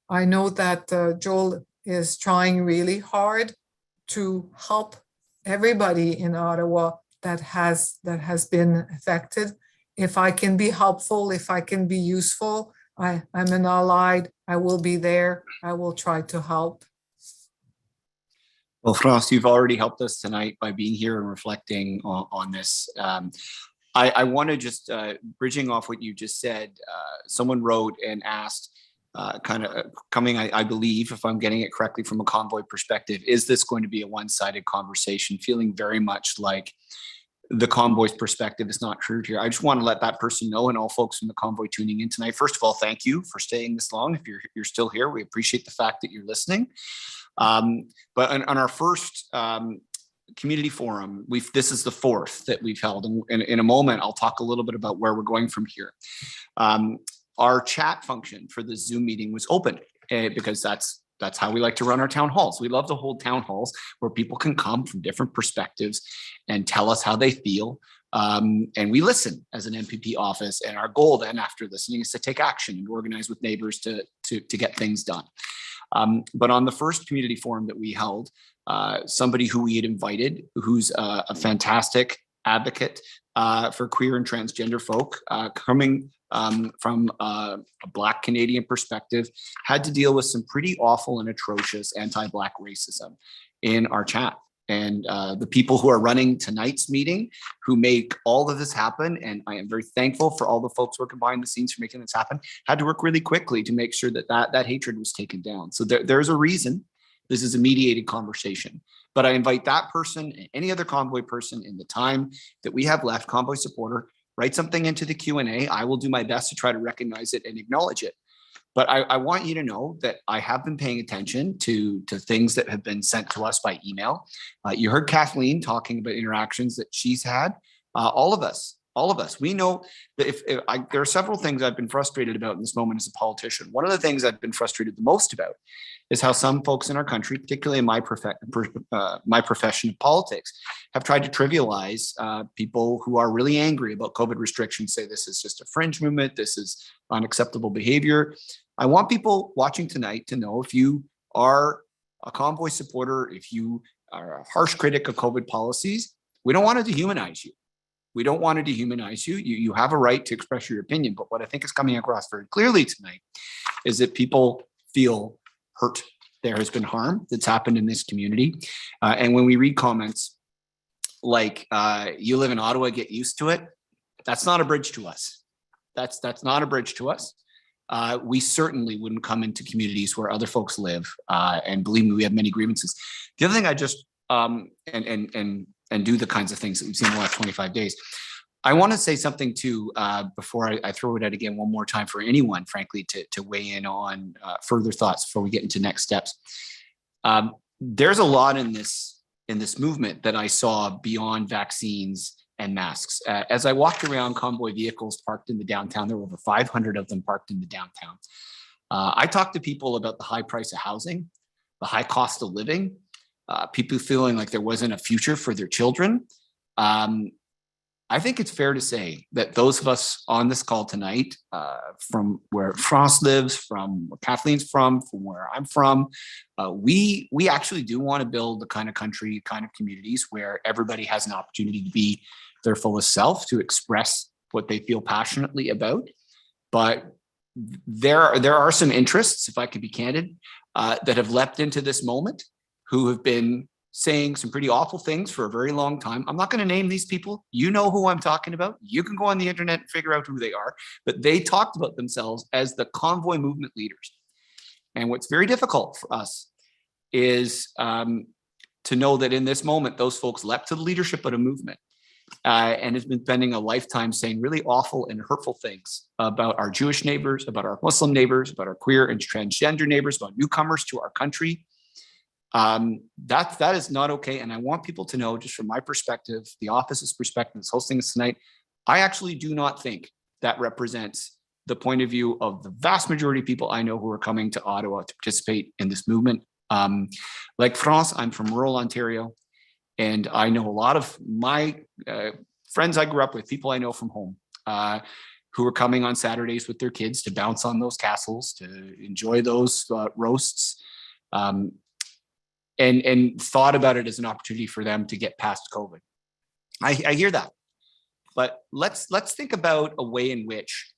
I know that Joel is trying really hard to help everybody in Ottawa that has been affected. If I can be helpful, if I can be useful, I'm an allied. I will be there. I will try to help. Well, Frost, you've already helped us tonight by being here and reflecting on this. I want to just, bridging off what you just said, someone wrote and asked, kind of coming, I believe, if I'm getting it correctly from a Convoy perspective, is this going to be a one-sided conversation? Feeling very much like the Convoy's perspective is not true here. I just want to let that person know, and all folks from the Convoy tuning in tonight. First of all, thank you for staying this long. If you're still here, we appreciate the fact that you're listening. But on our first community forum, this is the fourth that we've held, and in a moment I'll talk a little bit about where we're going from here. Our chat function for the Zoom meeting was open because that's how we like to run our town halls. We love to hold town halls where people can come from different perspectives and tell us how they feel. And we listen as an MPP office. And our goal then after listening is to take action and organize with neighbors to get things done. But on the first community forum that we held, somebody who we had invited, who's a fantastic advocate for queer and transgender folk, coming from a Black Canadian perspective, had to deal with some pretty awful and atrocious anti-Black racism in our chat. And the people who are running tonight's meeting, who make all of this happen, and I am very thankful for all the folks working behind the scenes for making this happen, had to work really quickly to make sure that hatred was taken down. So there's a reason this is a mediated conversation. But I invite that person and any other Convoy person in the time that we have left, Convoy supporter, write something into the Q&A. I will do my best to try to recognize it and acknowledge it. But I want you to know that I have been paying attention to things that have been sent to us by email. You heard Kathleen talking about interactions that she's had. All of us, we know that there are several things I've been frustrated about in this moment as a politician. One of the things I've been frustrated the most about is how some folks in our country, particularly in my profession of politics, have tried to trivialize people who are really angry about COVID restrictions, say this is just a fringe movement, this is unacceptable behavior. I want people watching tonight to know, if you are a Convoy supporter, if you are a harsh critic of COVID policies, we don't want to dehumanize you. We don't want to dehumanize you. You have a right to express your opinion. But what I think is coming across very clearly tonight is that people feel hurt. There has been harm that's happened in this community. And when we read comments like, you live in Ottawa, get used to it, that's not a bridge to us. That's not a bridge to us. We certainly wouldn't come into communities where other folks live. And believe me, we have many grievances. The other thing I just, and do the kinds of things that we've seen in the last 25 days. I want to say something too, before I throw it out again one more time for anyone, frankly, to weigh in on further thoughts before we get into next steps. There's a lot in this movement that I saw beyond vaccines and masks. As I walked around Convoy vehicles parked in the downtown, there were over 500 of them parked in the downtown. I talked to people about the high price of housing, the high cost of living, people feeling like there wasn't a future for their children. I think it's fair to say that those of us on this call tonight, from where France lives, from where Kathleen's from where I'm from, we actually do want to build the kind of country, kind of communities where everybody has an opportunity to be their fullest self, to express what they feel passionately about. But there are some interests, if I could be candid, that have leapt into this moment, who have been saying some pretty awful things for a very long time. I'm not going to name these people. You know who I'm talking about. You can go on the internet and figure out who they are. But they talked about themselves as the Convoy movement leaders. And what's very difficult for us is to know that in this moment, those folks leapt to the leadership of a movement and has been spending a lifetime saying really awful and hurtful things about our Jewish neighbors, about our Muslim neighbors, about our queer and transgender neighbors, about newcomers to our country. That is not okay. And I want people to know, just from my perspective, the office's perspective that's hosting this tonight, I actually do not think that represents the point of view of the vast majority of people I know who are coming to Ottawa to participate in this movement. Like France, I'm from rural Ontario, and I know a lot of my friends I grew up with, people I know from home, who are coming on Saturdays with their kids to bounce on those castles, to enjoy those roasts. And thought about it as an opportunity for them to get past COVID. I hear that, but let's think about a way in which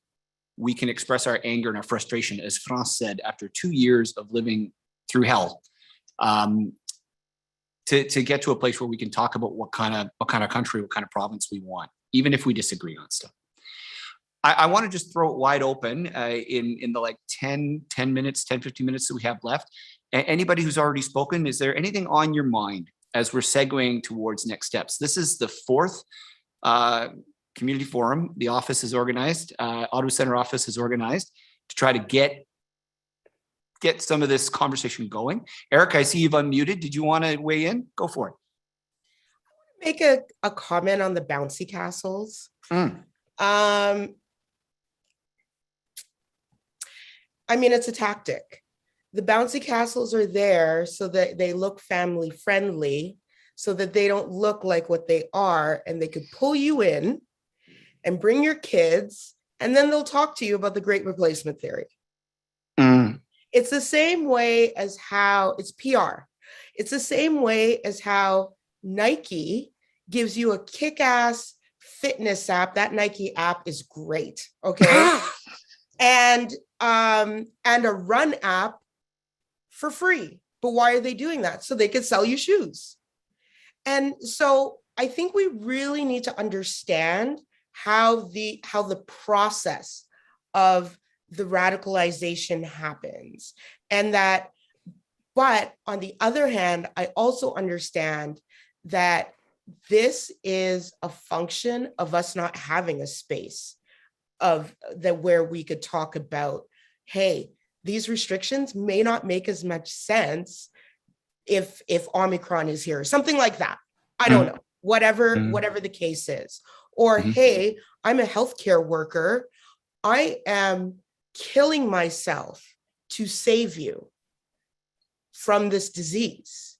we can express our anger and our frustration, as France said, after 2 years of living through hell, to get to a place where we can talk about what kind of country, what kind of province we want, even if we disagree on stuff. I want to just throw it wide open in the 10 minutes, 10, 15 minutes that we have left. Anybody who's already spoken, is there anything on your mind as we're segueing towards next steps? This is the fourth community forum the office has organized, Ottawa Centre office has organized, to try to get some of this conversation going. Eric, I see you've unmuted. Did you want to weigh in? Go for it. Make a comment on the bouncy castles. I mean, it's a tactic. The bouncy castles are there so that they look family friendly, so that they don't look like what they are, and they could pull you in and bring your kids, and then they'll talk to you about the great replacement theory. It's the same way as how it's PR. It's the same way as how Nike gives you a kick-ass fitness app. That Nike app is great, okay? and a run app for free. But why are they doing that? So they could sell you shoes. And so I think we really need to understand how the process of the radicalization happens. And but on the other hand, I also understand that this is a function of us not having a space of that where we could talk about, hey, these restrictions may not make as much sense if Omicron is here, something like that. I don't know, whatever the case is. Or, hey, I'm a healthcare worker. I am killing myself to save you from this disease.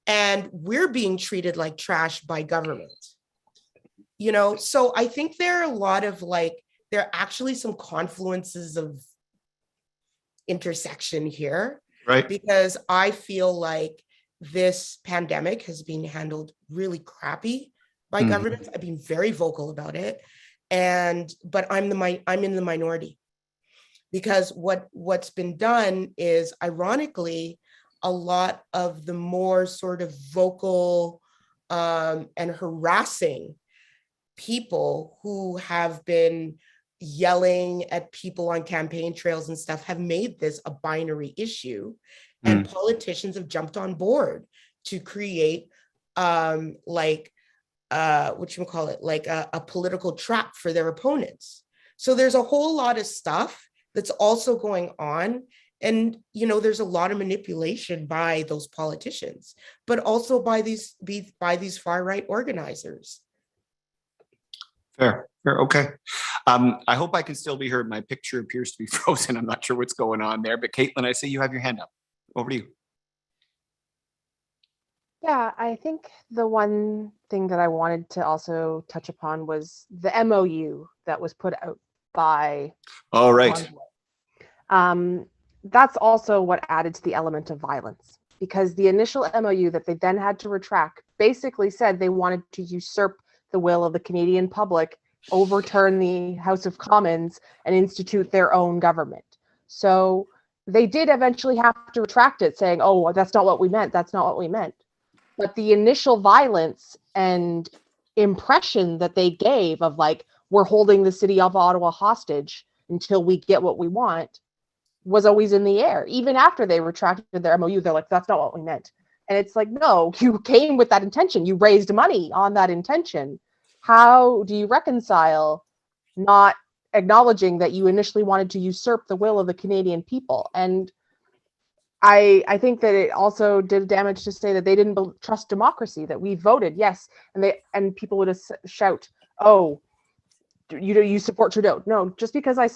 And we're being treated like trash by government. You know, so I think there are a lot of there are actually some confluences of intersection here. Right. Because I feel like this pandemic has been handled really crappy by governments. I've been very vocal about it. But I'm in the minority, because what's been done is, ironically, a lot of the more sort of vocal and harassing people who have been yelling at people on campaign trails and stuff have made this a binary issue, and politicians have jumped on board to create a political trap for their opponents. So there's a whole lot of stuff that's also going on. And, you know, there's a lot of manipulation by those politicians, but also by these far right organizers. Fair. Okay. I hope I can still be heard. My picture appears to be frozen. I'm not sure what's going on there, but Caitlin, I see you have your hand up. Over to you. Yeah, I think the one thing that I wanted to also touch upon was the MOU that was put out by All right. Convoy. That's also what added to the element of violence, because the initial MOU that they then had to retract basically said they wanted to usurp the will of the Canadian public, overturn the House of Commons, and institute their own government. So they did eventually have to retract it, saying, oh, that's not what we meant. That's not what we meant. But the initial violence and impression that they gave of we're holding the city of Ottawa hostage until we get what we want was always in the air. Even after they retracted their MOU, they're like, that's not what we meant. And it's like, no, you came with that intention. You raised money on that intention. How do you reconcile not acknowledging that you initially wanted to usurp the will of the Canadian people? And I think that it also did damage to say that they didn't trust democracy, that we voted yes, and people would shout, oh, you support Trudeau. No, just because I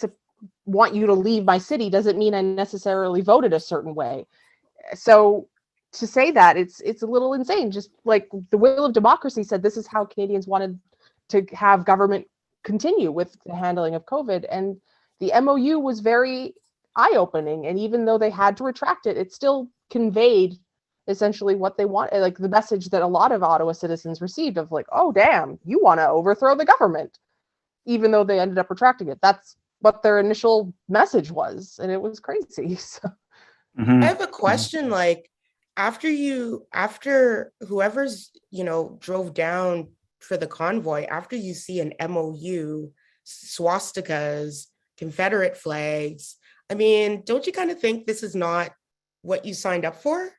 want you to leave my city doesn't mean I necessarily voted a certain way. So to say that, it's a little insane. Just like the will of democracy said, this is how Canadians wanted to have government continue with the handling of COVID, and the MOU was very eye-opening, and even though they had to retract it, it still conveyed essentially what they want, like the message that a lot of Ottawa citizens received of oh damn, you want to overthrow the government, even though they ended up retracting it. That's what their initial message was, and it was crazy. So. I have a question, after whoever's drove down for the convoy, after you see an MOU, swastikas, Confederate flags, I mean, don't you kind of think this is not what you signed up for?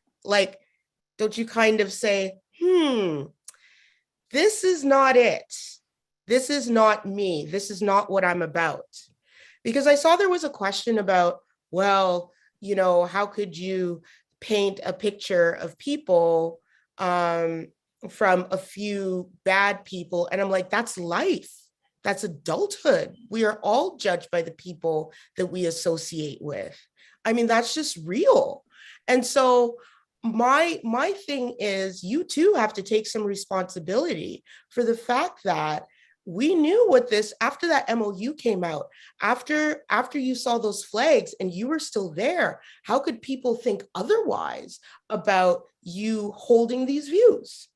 Don't you kind of say, this is not it. This is not me. This is not what I'm about. Because I saw there was a question about, well, how could you paint a picture of people from a few bad people? And I'm like, that's life. That's adulthood. We are all judged by the people that we associate with. I mean, that's just real. And so my thing is, you too have to take some responsibility for the fact that we knew what this, after that MOU came out, after you saw those flags and you were still there, how could people think otherwise about you holding these views?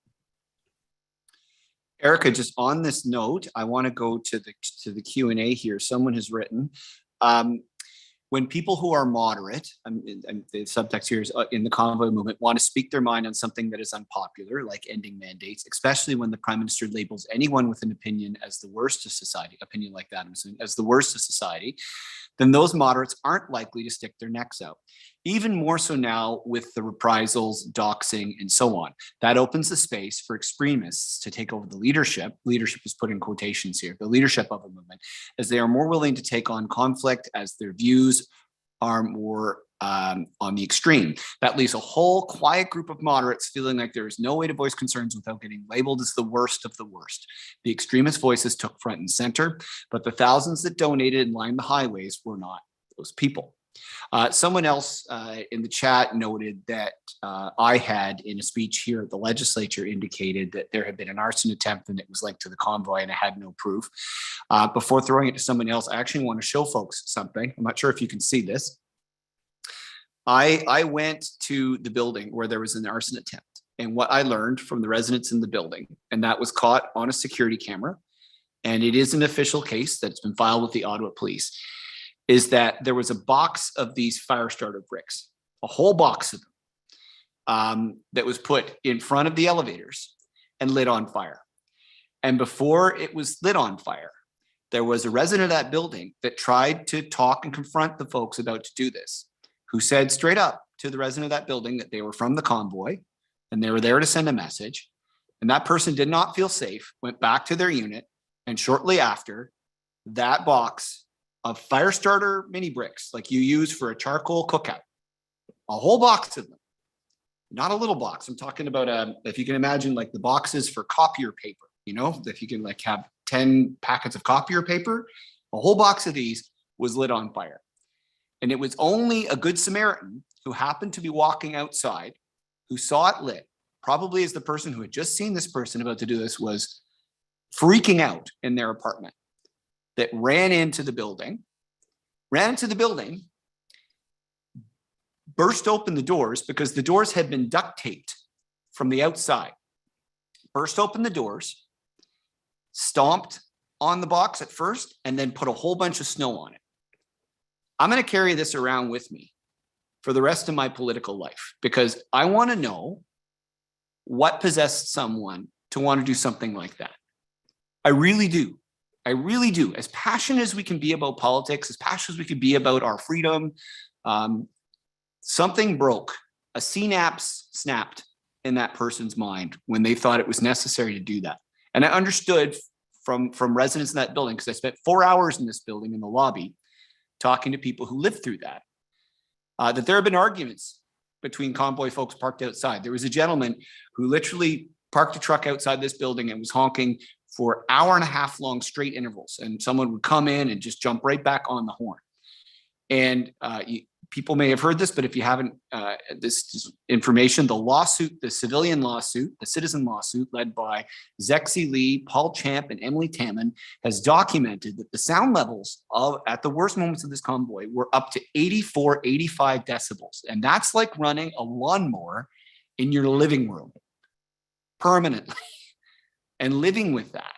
Erica, just on this note, I want to go to the Q&A here. Someone has written, when people who are moderate, the subtext here is in the convoy movement, want to speak their mind on something that is unpopular, like ending mandates, especially when the Prime Minister labels anyone with an opinion as the worst of society, opinion like that, I'm saying, as the worst of society, then those moderates aren't likely to stick their necks out. even more so now with the reprisals, doxing, and so on. That opens the space for extremists to take over the leadership. Leadership is put in quotations here, the leadership of a movement, as they are more willing to take on conflict, as their views are more on the extreme. That leaves a whole quiet group of moderates feeling like there is no way to voice concerns without getting labeled as the worst of the worst. The extremist voices took front and center, but the thousands that donated and lined the highways were not those people. Someone else in the chat noted that I had, in a speech here at the legislature, indicated that there had been an arson attempt and it was linked to the convoy, and I had no proof. Before throwing it to someone else, I actually want to show folks something. I'm not sure if you can see this. I went to the building where there was an arson attempt, and what I learned from the residents in the building, and that was caught on a security camera, and it is an official case that's been filed with the Ottawa Police, is that there was a box of these fire starter bricks, a whole box of them, that was put in front of the elevators and lit on fire. And before it was lit on fire, there was a resident of that building that tried to talk and confront the folks about to do this, who said straight up to the resident of that building that they were from the convoy and they were there to send a message. And that person did not feel safe, went back to their unit, and shortly after, that box of fire starter mini bricks, like you use for a charcoal cookout, a whole box of them, not a little box. I'm talking about, if you can imagine, like the boxes for copier paper, you know, if you can like have 10 packets of copier paper, a whole box of these was lit on fire. And it was only a good Samaritan who happened to be walking outside, who saw it lit, probably as the person who had just seen this person about to do this was freaking out in their apartment, that ran into the building, burst open the doors because the doors had been duct taped from the outside, burst open the doors, stomped on the box at first, and then put a whole bunch of snow on it. I'm going to carry this around with me for the rest of my political life, because I want to know what possessed someone to want to do something like that. I really do. I really do. As passionate as we can be about politics, as passionate as we can be about our freedom, something broke. A synapse snapped in that person's mind when they thought it was necessary to do that. And I understood from residents in that building, because I spent 4 hours in this building in the lobby talking to people who lived through that, that there have been arguments between convoy folks parked outside. There was a gentleman who literally parked a truck outside this building and was honking for 1.5 hour long straight intervals. And someone would come in and just jump right back on the horn. And people may have heard this, but if you haven't, this information, the lawsuit, the civilian lawsuit, the citizen lawsuit led by Zexi Lee, Paul Champ, and Emily Tamman has documented that the sound levels at the worst moments of this convoy were up to 84, 85 decibels. And that's like running a lawnmower in your living room permanently and living with that.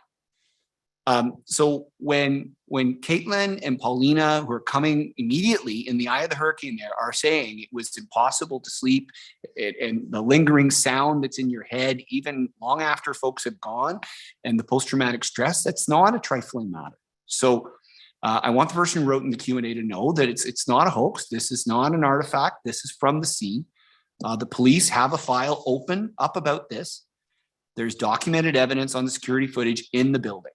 So when Caitlin and Paulina, who are coming immediately in the eye of the hurricane there, are saying it was impossible to sleep, and the lingering sound that's in your head, even long after folks have gone, and the post-traumatic stress, that's not a trifling matter. So I want the person who wrote in the Q&A to know that it's not a hoax. This is not an artifact. This is from the sea. The police have a file open up about this. There's documented evidence on the security footage in the building.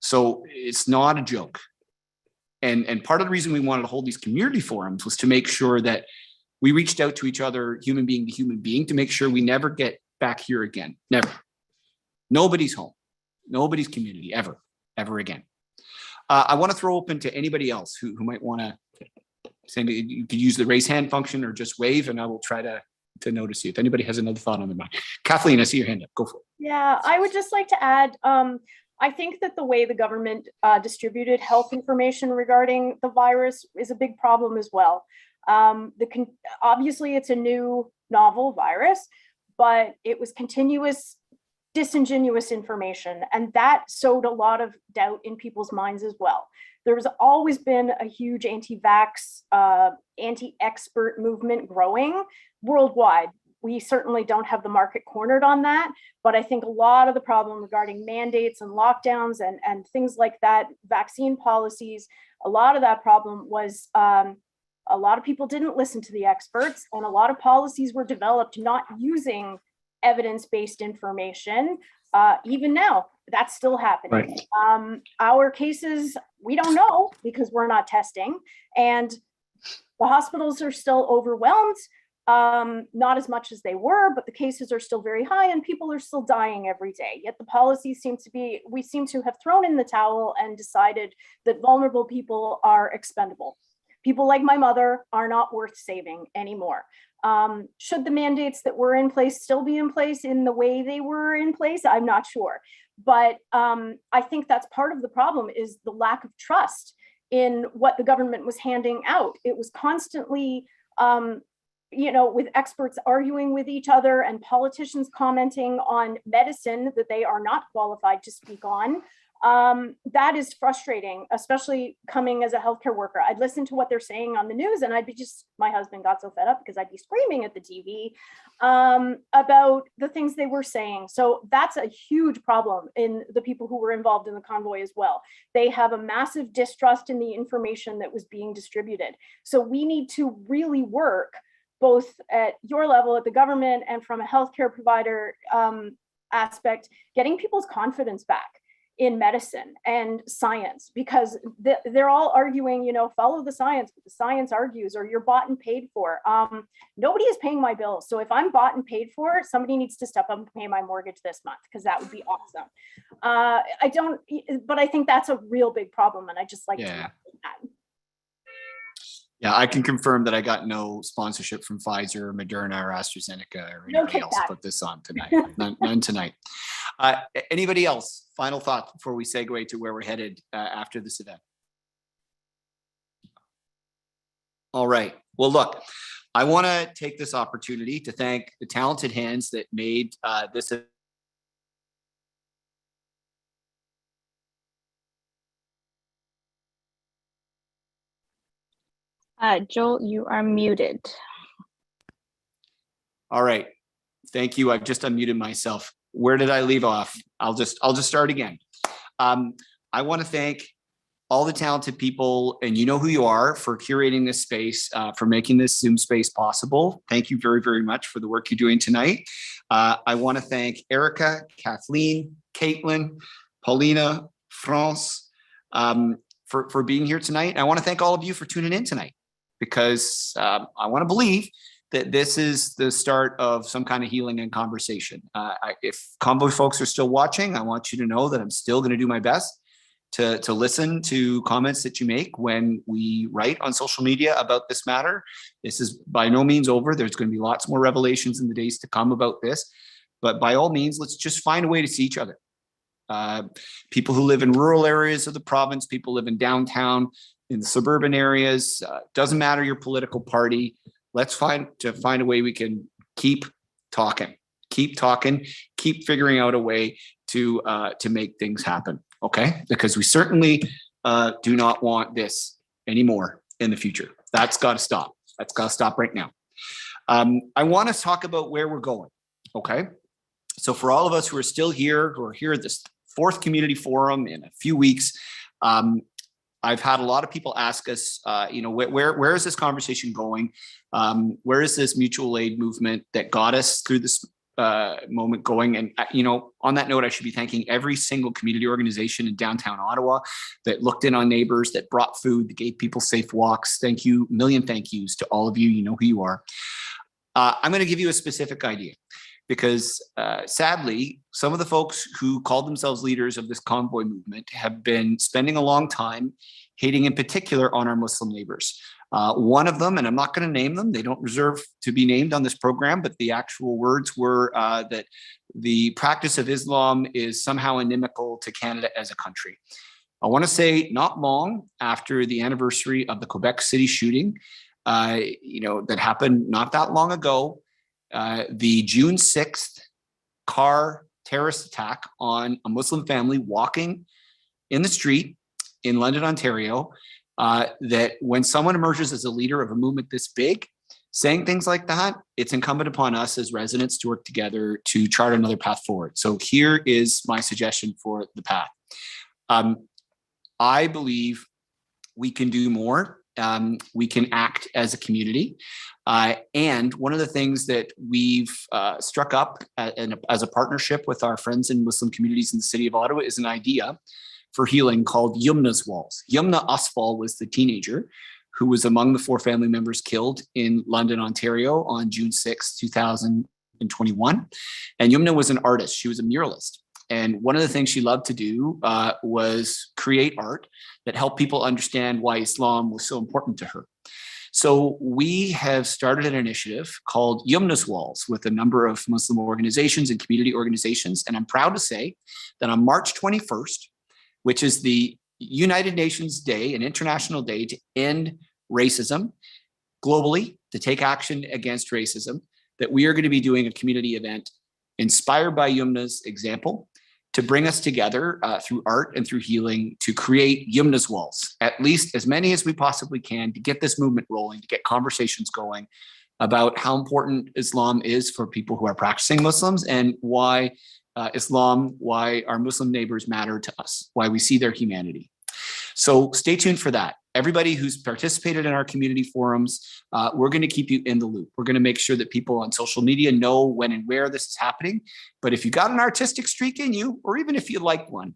So it's not a joke. And part of the reason we wanted to hold these community forums was to make sure that we reached out to each other, human being to human being, to make sure we never get back here again. Never. Nobody's home. Nobody's community ever again. I want to throw open to anybody else who might want to say, you could use the raise hand function or just wave, and I will try to notice you. If anybody has another thought on their mind. Kathleen, I see your hand up. Go for it. Yeah, I would just like to add, I think that the way the government distributed health information regarding the virus is a big problem as well. Obviously, it's a new novel virus, but it was continuous, disingenuous information, and that sowed a lot of doubt in people's minds as well. There's always been a huge anti-vax, anti-expert movement growing worldwide. We certainly don't have the market cornered on that, but I think a lot of the problem regarding mandates and lockdowns and things like that, vaccine policies, a lot of that problem was A lot of people didn't listen to the experts, and a lot of policies were developed not using evidence-based information. Even now, that's still happening. Right. Our cases, we don't know because we're not testing, and the hospitals are still overwhelmed. Not as much as they were, but the cases are still very high and people are still dying every day. Yet the policy seems to be, we seem to have thrown in the towel and decided that vulnerable people are expendable. People like my mother are not worth saving anymore. Should the mandates that were in place still be in place in the way they were in place? I'm not sure. But I think that's part of the problem, is the lack of trust in what the government was handing out. It was constantly, with experts arguing with each other and politicians commenting on medicine that they are not qualified to speak on. That is frustrating, especially coming as a healthcare worker. I'd listen to what they're saying on the news and I'd be my husband got so fed up because I'd be screaming at the TV about the things they were saying. So that's a huge problem in the people who were involved in the convoy as well. They have a massive distrust in the information that was being distributed. So we need to really work both at your level, at the government, and from a healthcare provider aspect, getting people's confidence back in medicine and science, because they're all arguing, follow the science, but the science argues, or you're bought and paid for. Nobody is paying my bills. So if I'm bought and paid for, somebody needs to step up and pay my mortgage this month, because that would be awesome. But I think that's a real big problem. And I just like to know that. Yeah, I can confirm that I got no sponsorship from Pfizer, Moderna, or AstraZeneca, or anybody else put this on tonight. None tonight. Anybody else? Final thoughts before we segue to where we're headed after this event. All right. Well, look, I want to take this opportunity to thank the talented hands that made this event. Joel, you are muted. All right. Thank you. I've just unmuted myself. Where did I leave off? I'll just start again. I want to thank all the talented people, and you know who you are, for curating this space, for making this Zoom space possible. Thank you very, very much for the work you're doing tonight. I want to thank Erica, Kathleen, Caitlin, Paulina, France, for being here tonight. I want to thank all of you for tuning in tonight, because I want to believe that this is the start of some kind of healing and conversation. If Convoy folks are still watching, I want you to know that I'm still going to do my best to listen to comments that you make when we write on social media about this matter. This is by no means over. There's going to be lots more revelations in the days to come about this. But by all means, let's just find a way to see each other. People who live in rural areas of the province, people live in downtown, in the suburban areas, doesn't matter your political party. Let's find a way we can keep talking, keep figuring out a way to make things happen. Okay, because we certainly do not want this anymore in the future. That's got to stop. That's got to stop right now. I want to talk about where we're going. Okay, so for all of us who are still here, who are here at this fourth community forum in a few weeks, I've had a lot of people ask us, where is this conversation going? Where is this mutual aid movement that got us through this moment going? And, on that note, I should be thanking every single community organization in downtown Ottawa that looked in on neighbors, that brought food, that gave people safe walks. Thank you. A million thank yous to all of you. You know who you are. I'm going to give you a specific idea, because sadly, some of the folks who called themselves leaders of this convoy movement have been spending a long time hating in particular on our Muslim neighbors. One of them, and I'm not going to name them, they don't deserve to be named on this program, but the actual words were that the practice of Islam is somehow inimical to Canada as a country. I want to say not long after the anniversary of the Quebec City shooting, that happened not that long ago, the June 6th car terrorist attack on a Muslim family walking in the street in London, Ontario, that when someone emerges as a leader of a movement this big, saying things like that, it's incumbent upon us as residents to work together to chart another path forward. So here is my suggestion for the path. I believe we can do more we can act as a community. And one of the things that we've struck up as a partnership with our friends in Muslim communities in the city of Ottawa is an idea for healing called Yumna's Walls. Yumna Asfal was the teenager who was among the 4 family members killed in London, Ontario on June 6, 2021. And Yumna was an artist. She was a muralist. And one of the things she loved to do was create art that helped people understand why Islam was so important to her. So we have started an initiative called Yumna's Walls with a number of Muslim organizations and community organizations. And I'm proud to say that on March 21st, which is the United Nations Day, an international day to end racism globally, to take action against racism, that we are going to be doing a community event inspired by Yumna's example to bring us together through art and through healing to create Yumna's Walls, at least as many as we possibly can, to get this movement rolling, to get conversations going about how important Islam is for people who are practicing Muslims and why Islam, why our Muslim neighbors matter to us, why we see their humanity. So stay tuned for that. Everybody who's participated in our community forums, we're going to keep you in the loop. We're going to make sure that people on social media know when and where this is happening. But if you got an artistic streak in you, or even if you like one,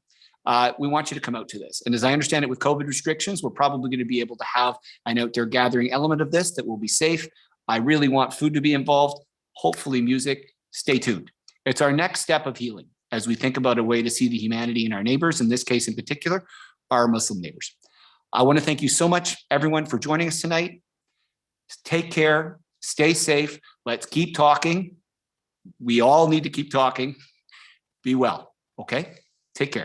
we want you to come out to this. And as I understand it, with COVID restrictions, we're probably going to be able to have an outdoor gathering element of this that will be safe. I really want food to be involved, hopefully music. Stay tuned. It's our next step of healing as we think about a way to see the humanity in our neighbors, in this case in particular, our Muslim neighbors. I want to thank you so much, everyone, for joining us tonight. Take care, stay safe. Let's keep talking. We all need to keep talking. Be well, okay? Take care.